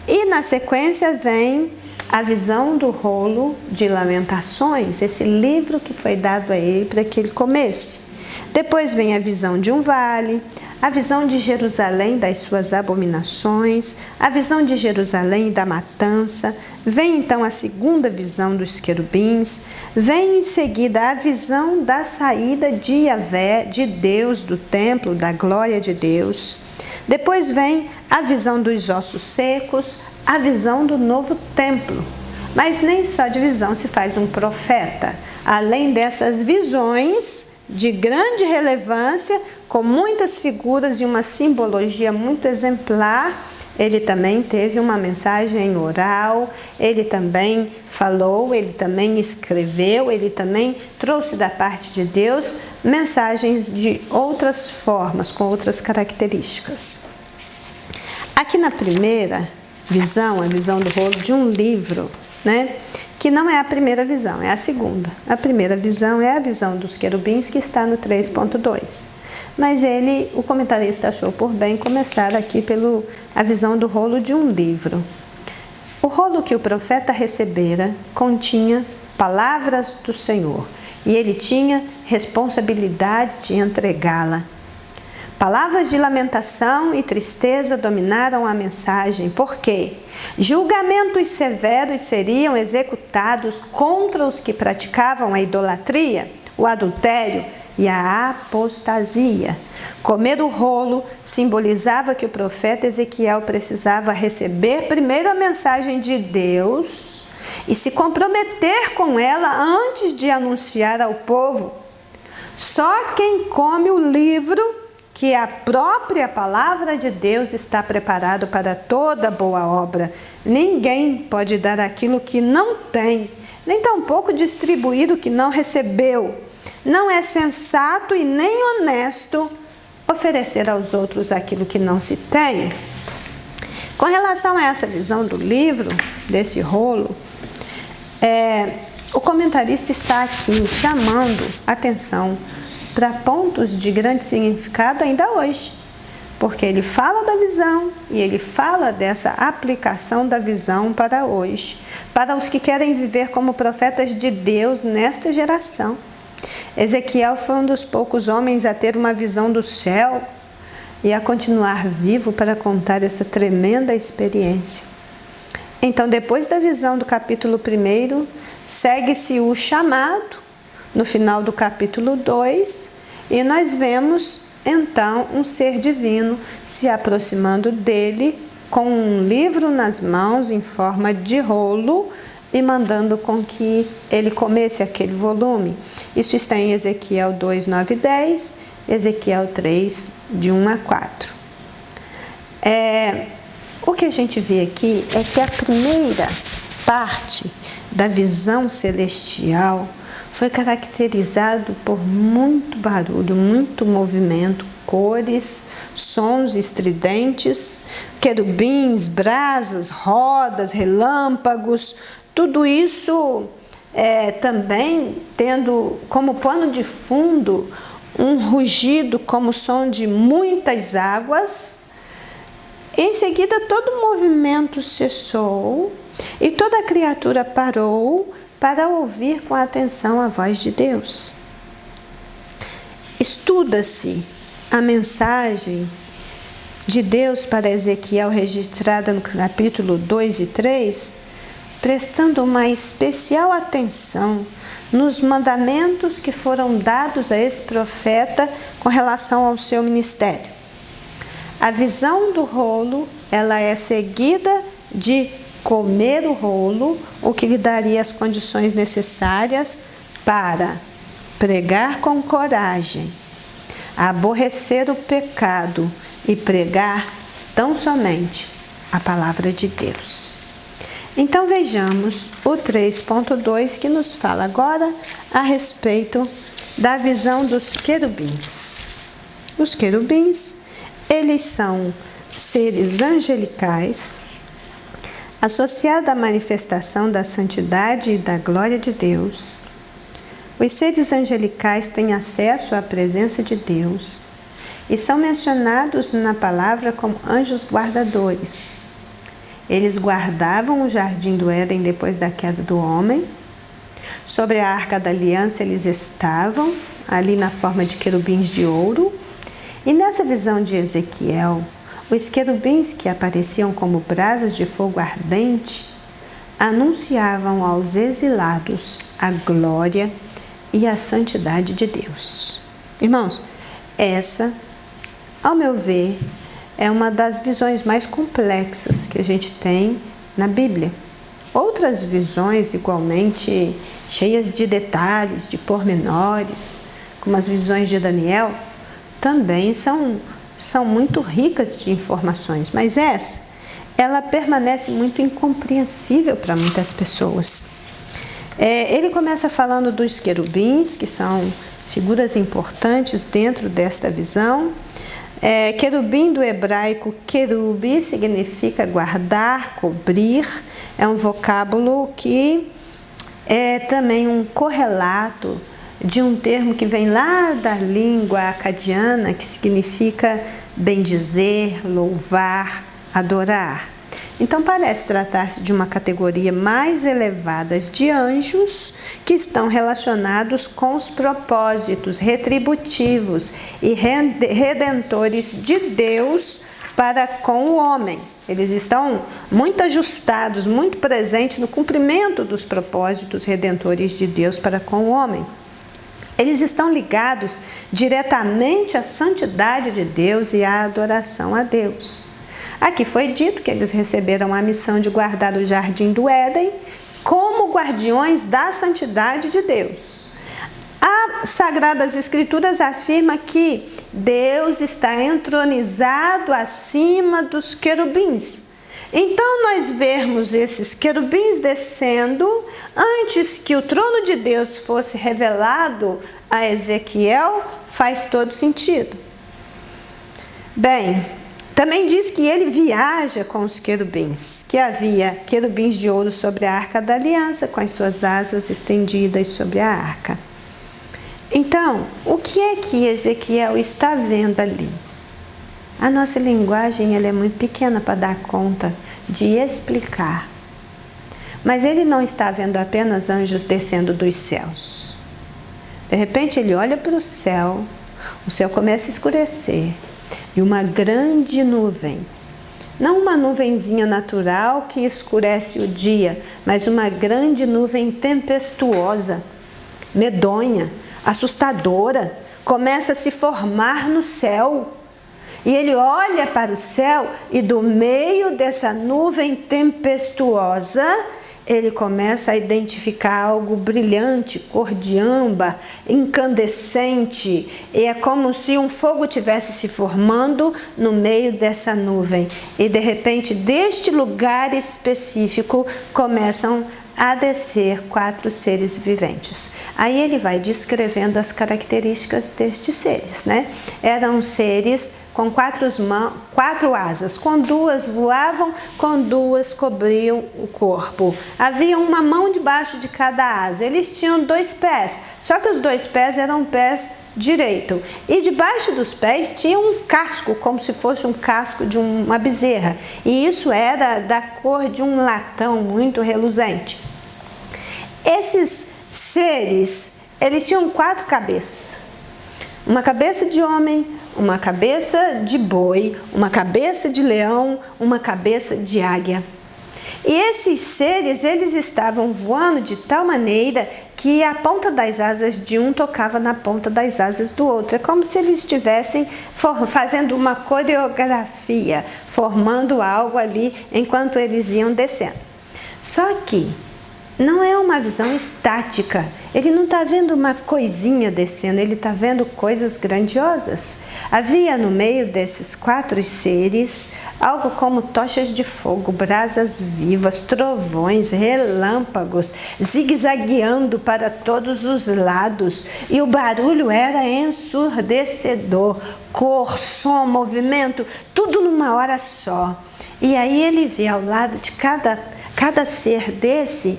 E na sequência vem a visão do rolo de lamentações, esse livro que foi dado a ele para que ele comesse. Depois vem a visão de um vale, a visão de Jerusalém das suas abominações, a visão de Jerusalém da matança, vem então a segunda visão dos querubins, vem em seguida a visão da saída de Yahvé, de Deus, do templo, da glória de Deus. Depois vem a visão dos ossos secos, a visão do novo templo. Mas nem só de visão se faz um profeta. Além dessas visões de grande relevância, com muitas figuras e uma simbologia muito exemplar, ele também teve uma mensagem oral, ele também falou, ele também escreveu, ele também trouxe da parte de Deus mensagens de outras formas, com outras características. Aqui na primeira visão, a visão do rolo de um livro, né? Que não é a primeira visão, é a segunda. A primeira visão é a visão dos querubins, que está no 3.2. Mas o comentarista achou por bem começar aqui a visão do rolo de um livro. O rolo que o profeta recebera continha palavras do Senhor, e ele tinha responsabilidade de entregá-la. Palavras de lamentação e tristeza dominaram a mensagem, porque julgamentos severos seriam executados contra os que praticavam a idolatria, o adultério e a apostasia. Comer o rolo simbolizava que o profeta Ezequiel precisava receber primeiro a mensagem de Deus e se comprometer com ela antes de anunciar ao povo. Só quem come o livro, que a própria palavra de Deus, está preparado para toda boa obra. Ninguém pode dar aquilo que não tem, nem tampouco distribuir o que não recebeu. Não é sensato e nem honesto oferecer aos outros aquilo que não se tem. Com relação a essa visão do livro, desse rolo, o comentarista está aqui chamando atenção para pontos de grande significado ainda hoje, porque ele fala da visão e ele fala dessa aplicação da visão para hoje, para os que querem viver como profetas de Deus nesta geração. Ezequiel foi um dos poucos homens a ter uma visão do céu e a continuar vivo para contar essa tremenda experiência. Então, depois da visão do capítulo 1, segue-se o chamado, no final do capítulo 2, e nós vemos então um ser divino se aproximando dele com um livro nas mãos em forma de rolo e mandando com que ele comesse aquele volume. Isso está em Ezequiel 2, 9 e 10, Ezequiel 3, de 1 a 4. O que a gente vê aqui é que a primeira parte da visão celestial foi caracterizado por muito barulho, muito movimento, cores, sons estridentes, querubins, brasas, rodas, relâmpagos, tudo isso também tendo como pano de fundo um rugido como som de muitas águas. Em seguida, todo o movimento cessou e toda a criatura parou para ouvir com atenção a voz de Deus. Estuda-se a mensagem de Deus para Ezequiel registrada no capítulo 2 e 3, prestando uma especial atenção nos mandamentos que foram dados a esse profeta com relação ao seu ministério. A visão do rolo, ela é seguida de comer o rolo, o que lhe daria as condições necessárias para pregar com coragem, aborrecer o pecado e pregar tão somente a palavra de Deus. Então vejamos o 3.2 que nos fala agora a respeito da visão dos querubins. Os querubins, eles são seres angelicais associados à manifestação da santidade e da glória de Deus. Os seres angelicais têm acesso à presença de Deus e são mencionados na palavra como anjos guardadores. Eles guardavam o jardim do Éden depois da queda do homem. Sobre a arca da aliança eles estavam, ali na forma de querubins de ouro. E nessa visão de Ezequiel, os querubins que apareciam como brasas de fogo ardente anunciavam aos exilados a glória e a santidade de Deus. Irmãos, essa, ao meu ver, é uma das visões mais complexas que a gente tem na Bíblia. Outras visões igualmente cheias de detalhes, de pormenores, como as visões de Daniel, também são muito ricas de informações, mas ela permanece muito incompreensível para muitas pessoas. Ele começa falando dos querubins, que são figuras importantes dentro desta visão. Querubim do hebraico querube significa guardar, cobrir. É um vocábulo que é também um correlato de um termo que vem lá da língua acadiana, que significa bendizer, louvar, adorar. Então parece tratar-se de uma categoria mais elevada de anjos que estão relacionados com os propósitos retributivos e redentores de Deus para com o homem. Eles estão muito ajustados, muito presentes no cumprimento dos propósitos redentores de Deus para com o homem. Eles estão ligados diretamente à santidade de Deus e à adoração a Deus. Aqui foi dito que eles receberam a missão de guardar o jardim do Éden como guardiões da santidade de Deus. As Sagradas Escrituras afirma que Deus está entronizado acima dos querubins. Então, nós vermos esses querubins descendo, antes que o trono de Deus fosse revelado a Ezequiel, faz todo sentido. Bem, também diz que ele viaja com os querubins, que havia querubins de ouro sobre a arca da aliança, com as suas asas estendidas sobre a arca. Então, o que é que Ezequiel está vendo ali? A nossa linguagem ela é muito pequena para dar conta de explicar. Mas ele não está vendo apenas anjos descendo dos céus. De repente ele olha para o céu começa a escurecer e uma grande nuvem, não uma nuvenzinha natural que escurece o dia, mas uma grande nuvem tempestuosa, medonha, assustadora, começa a se formar no céu. E ele olha para o céu e do meio dessa nuvem tempestuosa, ele começa a identificar algo brilhante, cor de âmbar, incandescente. E é como se um fogo tivesse se formando no meio dessa nuvem. E de repente, deste lugar específico, começam a descer 4 seres viventes. Aí ele vai descrevendo as características destes seres, né? Eram seres com 4 asas, com 2 voavam, com 2 cobriam o corpo. Havia uma mão debaixo de cada asa. Eles tinham 2 pés, só que os 2 pés eram pés direito. E debaixo dos pés tinha um casco, como se fosse um casco de uma bezerra. E isso era da cor de um latão muito reluzente. Esses seres, eles tinham 4 cabeças. Uma cabeça de homem, uma cabeça de boi, uma cabeça de leão, uma cabeça de águia. E esses seres, eles estavam voando de tal maneira que a ponta das asas de um tocava na ponta das asas do outro. É como se eles estivessem fazendo uma coreografia, formando algo ali enquanto eles iam descendo. Só que não é uma visão estática. Ele não está vendo uma coisinha descendo, ele está vendo coisas grandiosas. Havia no meio desses 4 seres algo como tochas de fogo, brasas vivas, trovões, relâmpagos, zigue-zagueando para todos os lados. E o barulho era ensurdecedor. Cor, som, movimento, tudo numa hora só. E aí ele vê ao lado de cada ser desse,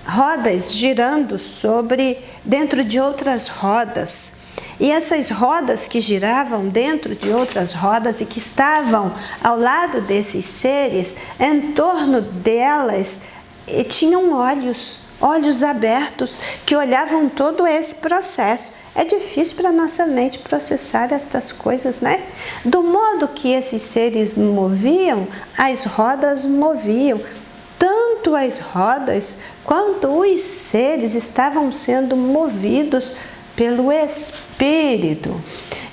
rodas girando dentro de outras rodas. E essas rodas que giravam dentro de outras rodas e que estavam ao lado desses seres, em torno delas, tinham olhos abertos que olhavam todo esse processo. É difícil para a nossa mente processar estas coisas, né? Do modo que esses seres moviam, as rodas moviam. Tanto as rodas quanto os seres estavam sendo movidos pelo Espírito.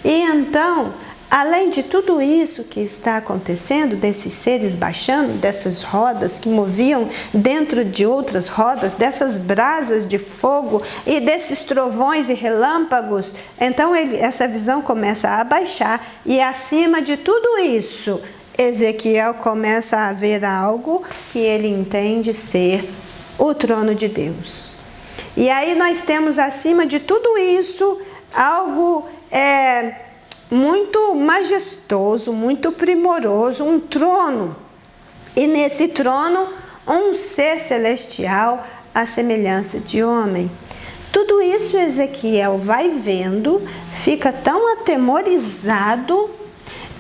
E então, além de tudo isso que está acontecendo, desses seres baixando, dessas rodas que moviam dentro de outras rodas, dessas brasas de fogo e desses trovões e relâmpagos, então essa visão começa a baixar e acima de tudo isso, Ezequiel começa a ver algo que ele entende ser o trono de Deus. E aí nós temos acima de tudo isso algo muito majestoso, muito primoroso, um trono. E nesse trono um ser celestial à semelhança de homem. Tudo isso Ezequiel vai vendo, fica tão atemorizado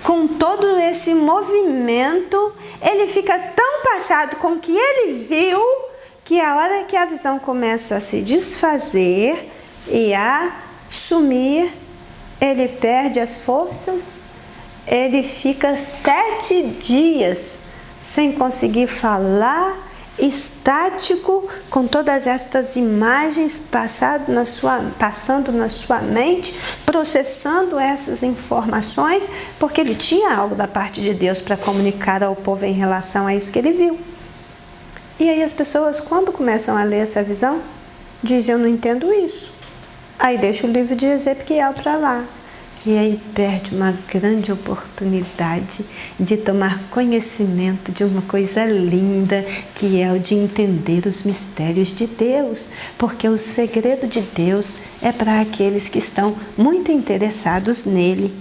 com todo esse movimento, ele fica tão passado com o que ele viu, que a hora que a visão começa a se desfazer e a sumir, ele perde as forças, ele fica 7 dias sem conseguir falar, estático, com todas estas imagens passando na sua mente, processando essas informações, porque ele tinha algo da parte de Deus para comunicar ao povo em relação a isso que ele viu. E aí as pessoas, quando começam a ler essa visão, dizem: eu não entendo isso. Aí deixa o livro de Ezequiel para lá. E aí perde uma grande oportunidade de tomar conhecimento de uma coisa linda, que é o de entender os mistérios de Deus. Porque o segredo de Deus é para aqueles que estão muito interessados nele.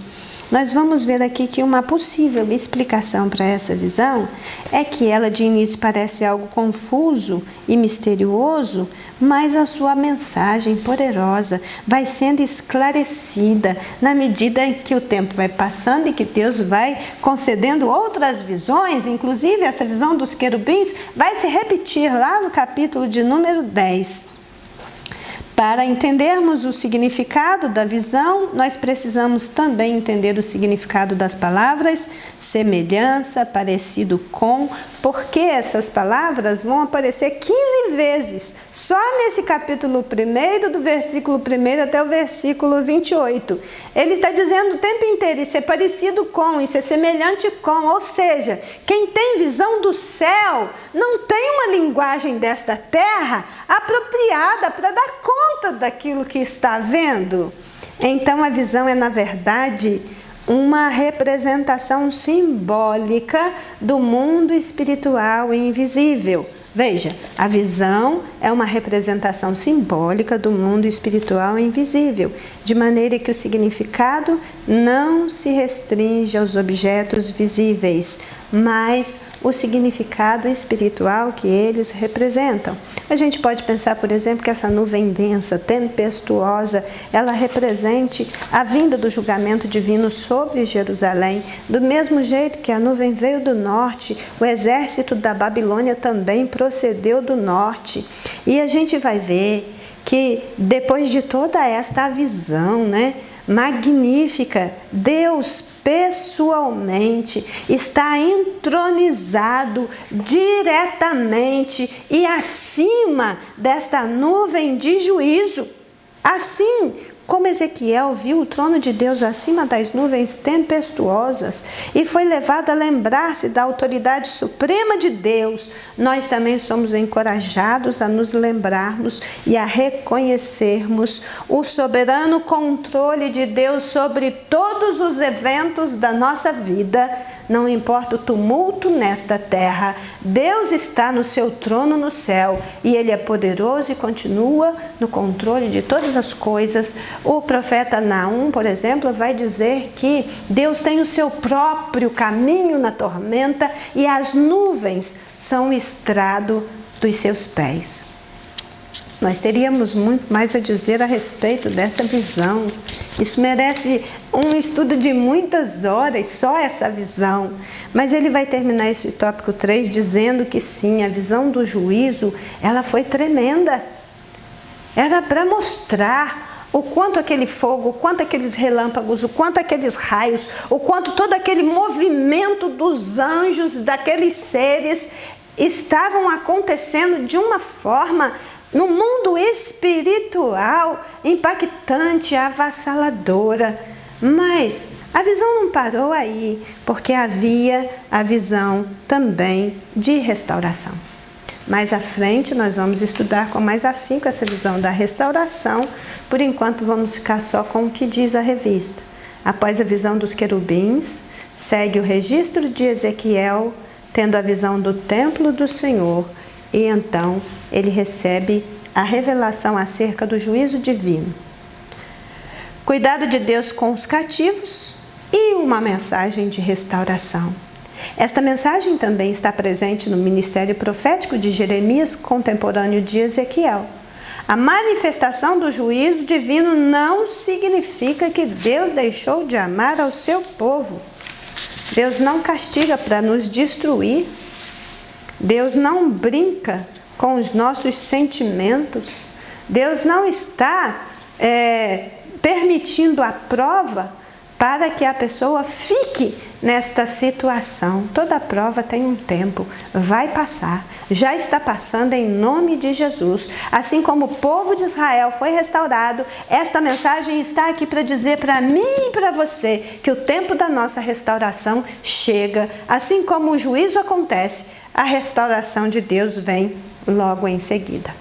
Nós vamos ver aqui que uma possível explicação para essa visão é que ela de início parece algo confuso e misterioso, mas a sua mensagem poderosa vai sendo esclarecida na medida em que o tempo vai passando e que Deus vai concedendo outras visões. Inclusive essa visão dos querubins vai se repetir lá no capítulo de número 10. Para entendermos o significado da visão, nós precisamos também entender o significado das palavras semelhança, parecido com, porque essas palavras vão aparecer 15 vezes, só nesse capítulo 1, do versículo 1 até o versículo 28. Ele está dizendo o tempo inteiro, isso é parecido com, isso é semelhante com, ou seja, quem tem visão do céu não tem uma linguagem desta terra apropriada para dar conta daquilo que está vendo. Então a visão é, na verdade, uma representação simbólica do mundo espiritual e invisível. Veja, a visão é uma representação simbólica do mundo espiritual e invisível, de maneira que o significado não se restringe aos objetos visíveis, mas o significado espiritual que eles representam. A gente pode pensar, por exemplo, que essa nuvem densa, tempestuosa, ela represente a vinda do julgamento divino sobre Jerusalém, do mesmo jeito que a nuvem veio do norte, o exército da Babilônia também procedeu do norte. E a gente vai ver que depois de toda esta visão, magnífica, Deus pessoalmente está entronizado diretamente e acima desta nuvem de juízo. Assim como Ezequiel viu o trono de Deus acima das nuvens tempestuosas e foi levado a lembrar-se da autoridade suprema de Deus, nós também somos encorajados a nos lembrarmos e a reconhecermos o soberano controle de Deus sobre todos os eventos da nossa vida. Não importa o tumulto nesta terra, Deus está no seu trono no céu e Ele é poderoso e continua no controle de todas as coisas. O profeta Naum, por exemplo, vai dizer que Deus tem o seu próprio caminho na tormenta e as nuvens são o estrado dos seus pés. Nós teríamos muito mais a dizer a respeito dessa visão. Isso merece um estudo de muitas horas, só essa visão. Mas ele vai terminar esse tópico 3 dizendo que sim, a visão do juízo, ela foi tremenda. Era para mostrar o quanto aquele fogo, o quanto aqueles relâmpagos, o quanto aqueles raios, o quanto todo aquele movimento dos anjos, daqueles seres, estavam acontecendo de uma forma no mundo espiritual, impactante, avassaladora. Mas a visão não parou aí, porque havia a visão também de restauração. Mais à frente nós vamos estudar com mais afinco essa visão da restauração. Por enquanto vamos ficar só com o que diz a revista. Após a visão dos querubins, segue o registro de Ezequiel, tendo a visão do templo do Senhor, e então ele recebe a revelação acerca do juízo divino. Cuidado de Deus com os cativos e uma mensagem de restauração. Esta mensagem também está presente no ministério profético de Jeremias, contemporâneo de Ezequiel. A manifestação do juízo divino não significa que Deus deixou de amar ao seu povo. Deus não castiga para nos destruir. Deus não brinca com os nossos sentimentos. Deus não está permitindo a prova para que a pessoa fique nesta situação. Toda prova tem um tempo, vai passar, já está passando em nome de Jesus. Assim como o povo de Israel foi restaurado, esta mensagem está aqui para dizer para mim e para você que o tempo da nossa restauração chega. Assim como o juízo acontece, a restauração de Deus vem logo em seguida.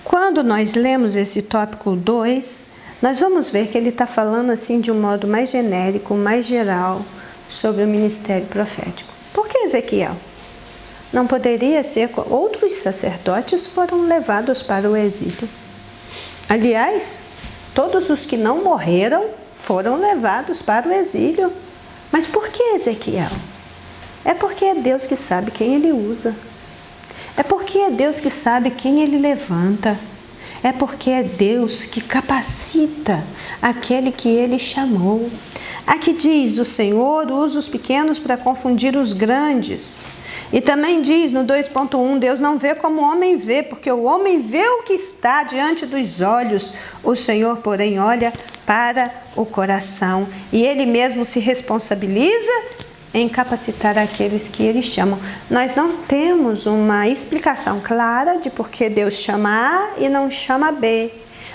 Quando nós lemos esse tópico 2, nós vamos ver que ele está falando assim de um modo mais genérico, mais geral, sobre o ministério profético. Por que Ezequiel? Não poderia ser... Outros sacerdotes foram levados para o exílio. Aliás, todos os que não morreram foram levados para o exílio. Mas por que Ezequiel? É porque é Deus que sabe quem ele usa. É porque é Deus que sabe quem ele levanta. É porque é Deus que capacita aquele que ele chamou. Aqui diz, o Senhor usa os pequenos para confundir os grandes. E também diz no 2.1, Deus não vê como o homem vê, porque o homem vê o que está diante dos olhos. O Senhor, porém, olha para o coração. E ele mesmo se responsabiliza em capacitar aqueles que ele chama. Nós não temos uma explicação clara de por que Deus chama A e não chama B.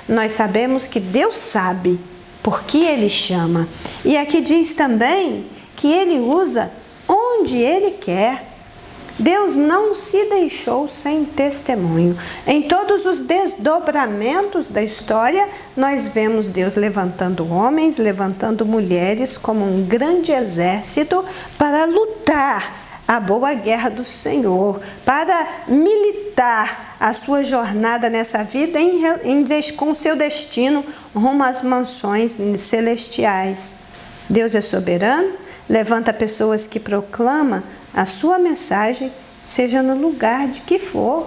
Nós sabemos que Deus sabe por que ele chama. E aqui diz também que ele usa onde ele quer. Deus não se deixou sem testemunho. Em todos os desdobramentos da história, nós vemos Deus levantando homens, levantando mulheres como um grande exército para lutar a boa guerra do Senhor, para militar a sua jornada nessa vida com seu destino rumo às mansões celestiais. Deus é soberano, levanta pessoas que proclamam a sua mensagem, seja no lugar de que for,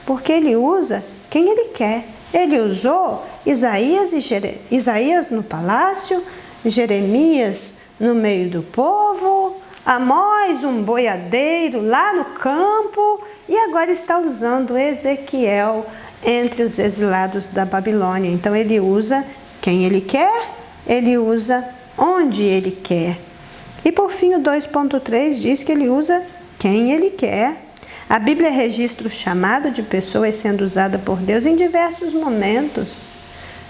porque ele usa quem ele quer. Ele usou Isaías no palácio, Jeremias no meio do povo, Amós, um boiadeiro lá no campo, e agora está usando Ezequiel entre os exilados da Babilônia. Então ele usa quem ele quer, ele usa onde ele quer. E por fim o 2.3 diz que ele usa quem ele quer. A Bíblia registra o chamado de pessoas sendo usada por Deus em diversos momentos.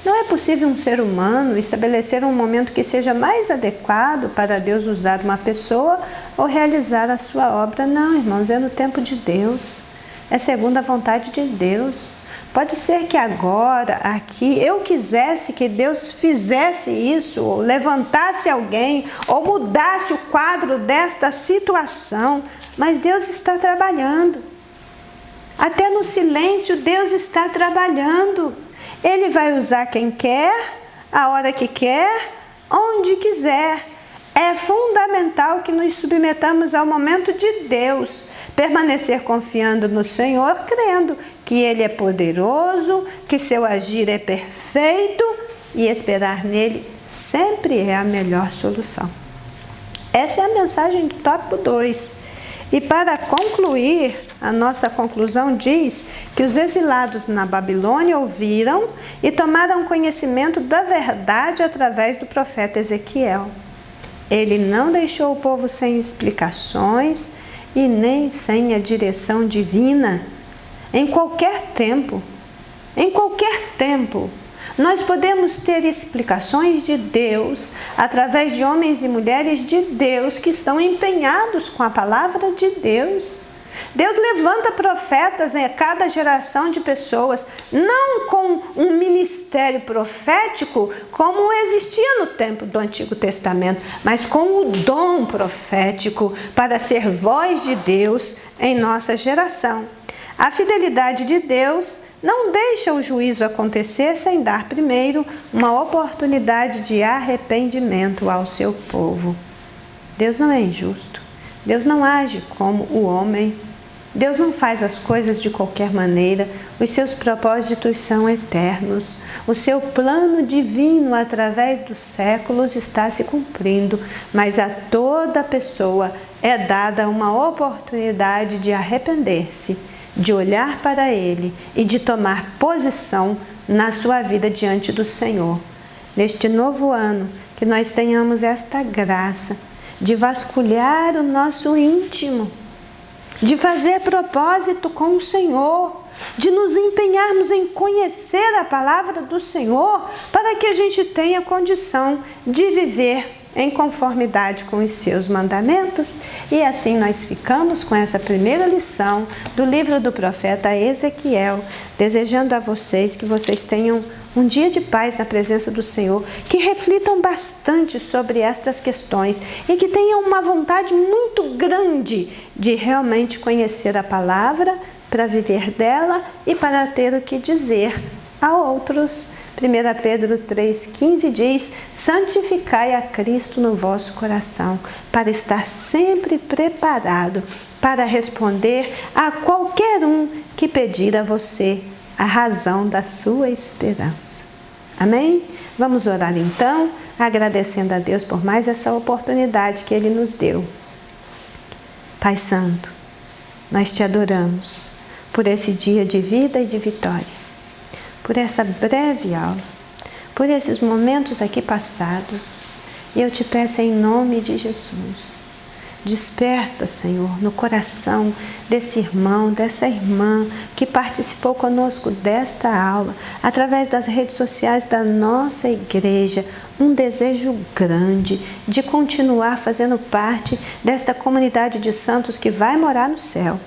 Não é possível um ser humano estabelecer um momento que seja mais adequado para Deus usar uma pessoa ou realizar a sua obra. Não, irmãos, é no tempo de Deus. É segundo a vontade de Deus. Pode ser que agora, aqui, eu quisesse que Deus fizesse isso, ou levantasse alguém, ou mudasse o quadro desta situação, mas Deus está trabalhando. Até no silêncio, Deus está trabalhando. Ele vai usar quem quer, a hora que quer, onde quiser. É fundamental que nos submetamos ao momento de Deus, permanecer confiando no Senhor, crendo que Ele é poderoso, que seu agir é perfeito e esperar nele sempre é a melhor solução. Essa é a mensagem do tópico 2. E para concluir, a nossa conclusão diz que os exilados na Babilônia ouviram e tomaram conhecimento da verdade através do profeta Ezequiel. Ele não deixou o povo sem explicações e nem sem a direção divina. Em qualquer tempo, nós podemos ter explicações de Deus através de homens e mulheres de Deus que estão empenhados com a palavra de Deus. Deus levanta profetas em cada geração de pessoas, não com um ministério profético como existia no tempo do Antigo Testamento, mas com o dom profético para ser voz de Deus em nossa geração. A fidelidade de Deus não deixa o juízo acontecer sem dar primeiro uma oportunidade de arrependimento ao seu povo. Deus não é injusto. Deus não age como o homem. Deus não faz as coisas de qualquer maneira. Os seus propósitos são eternos. O seu plano divino através dos séculos está se cumprindo, mas a toda pessoa é dada uma oportunidade de arrepender-se, de olhar para Ele e de tomar posição na sua vida diante do Senhor. Neste novo ano, que nós tenhamos esta graça de vasculhar o nosso íntimo, de fazer propósito com o Senhor, de nos empenharmos em conhecer a palavra do Senhor, para que a gente tenha condição de viver em conformidade com os seus mandamentos. E assim nós ficamos com essa primeira lição do livro do profeta Ezequiel, desejando a vocês que vocês tenham um dia de paz na presença do Senhor, que reflitam bastante sobre estas questões e que tenham uma vontade muito grande de realmente conhecer a palavra, para viver dela e para ter o que dizer a outros. 1 Pedro 3,15 diz: santificai a Cristo no vosso coração, para estar sempre preparado para responder a qualquer um que pedir a você a razão da sua esperança. Amém? Vamos orar então, agradecendo a Deus por mais essa oportunidade que Ele nos deu. Pai Santo, nós te adoramos por esse dia de vida e de vitória, por essa breve aula, por esses momentos aqui passados. E eu te peço em nome de Jesus, desperta, Senhor, no coração desse irmão, dessa irmã que participou conosco desta aula, através das redes sociais da nossa igreja, um desejo grande de continuar fazendo parte desta comunidade de santos que vai morar no céu.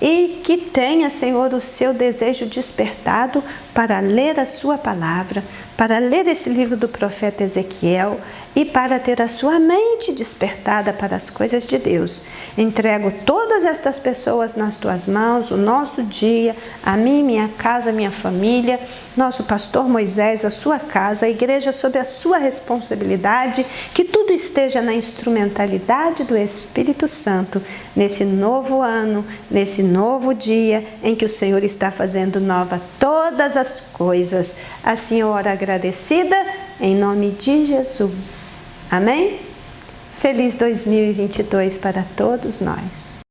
E que tenha, Senhor, o seu desejo despertado para ler a sua palavra, para ler esse livro do profeta Ezequiel e para ter a sua mente despertada para as coisas de Deus. Entrego todas estas pessoas nas tuas mãos, o nosso dia, a mim, minha casa, minha família, nosso pastor Moisés, a sua casa, a igreja sob a sua responsabilidade, que tudo esteja na instrumentalidade do Espírito Santo, nesse novo ano, nesse novo dia em que o Senhor está fazendo nova todas as coisas. Assim eu oro agradecida, em nome de Jesus. Amém? Feliz 2022 para todos nós.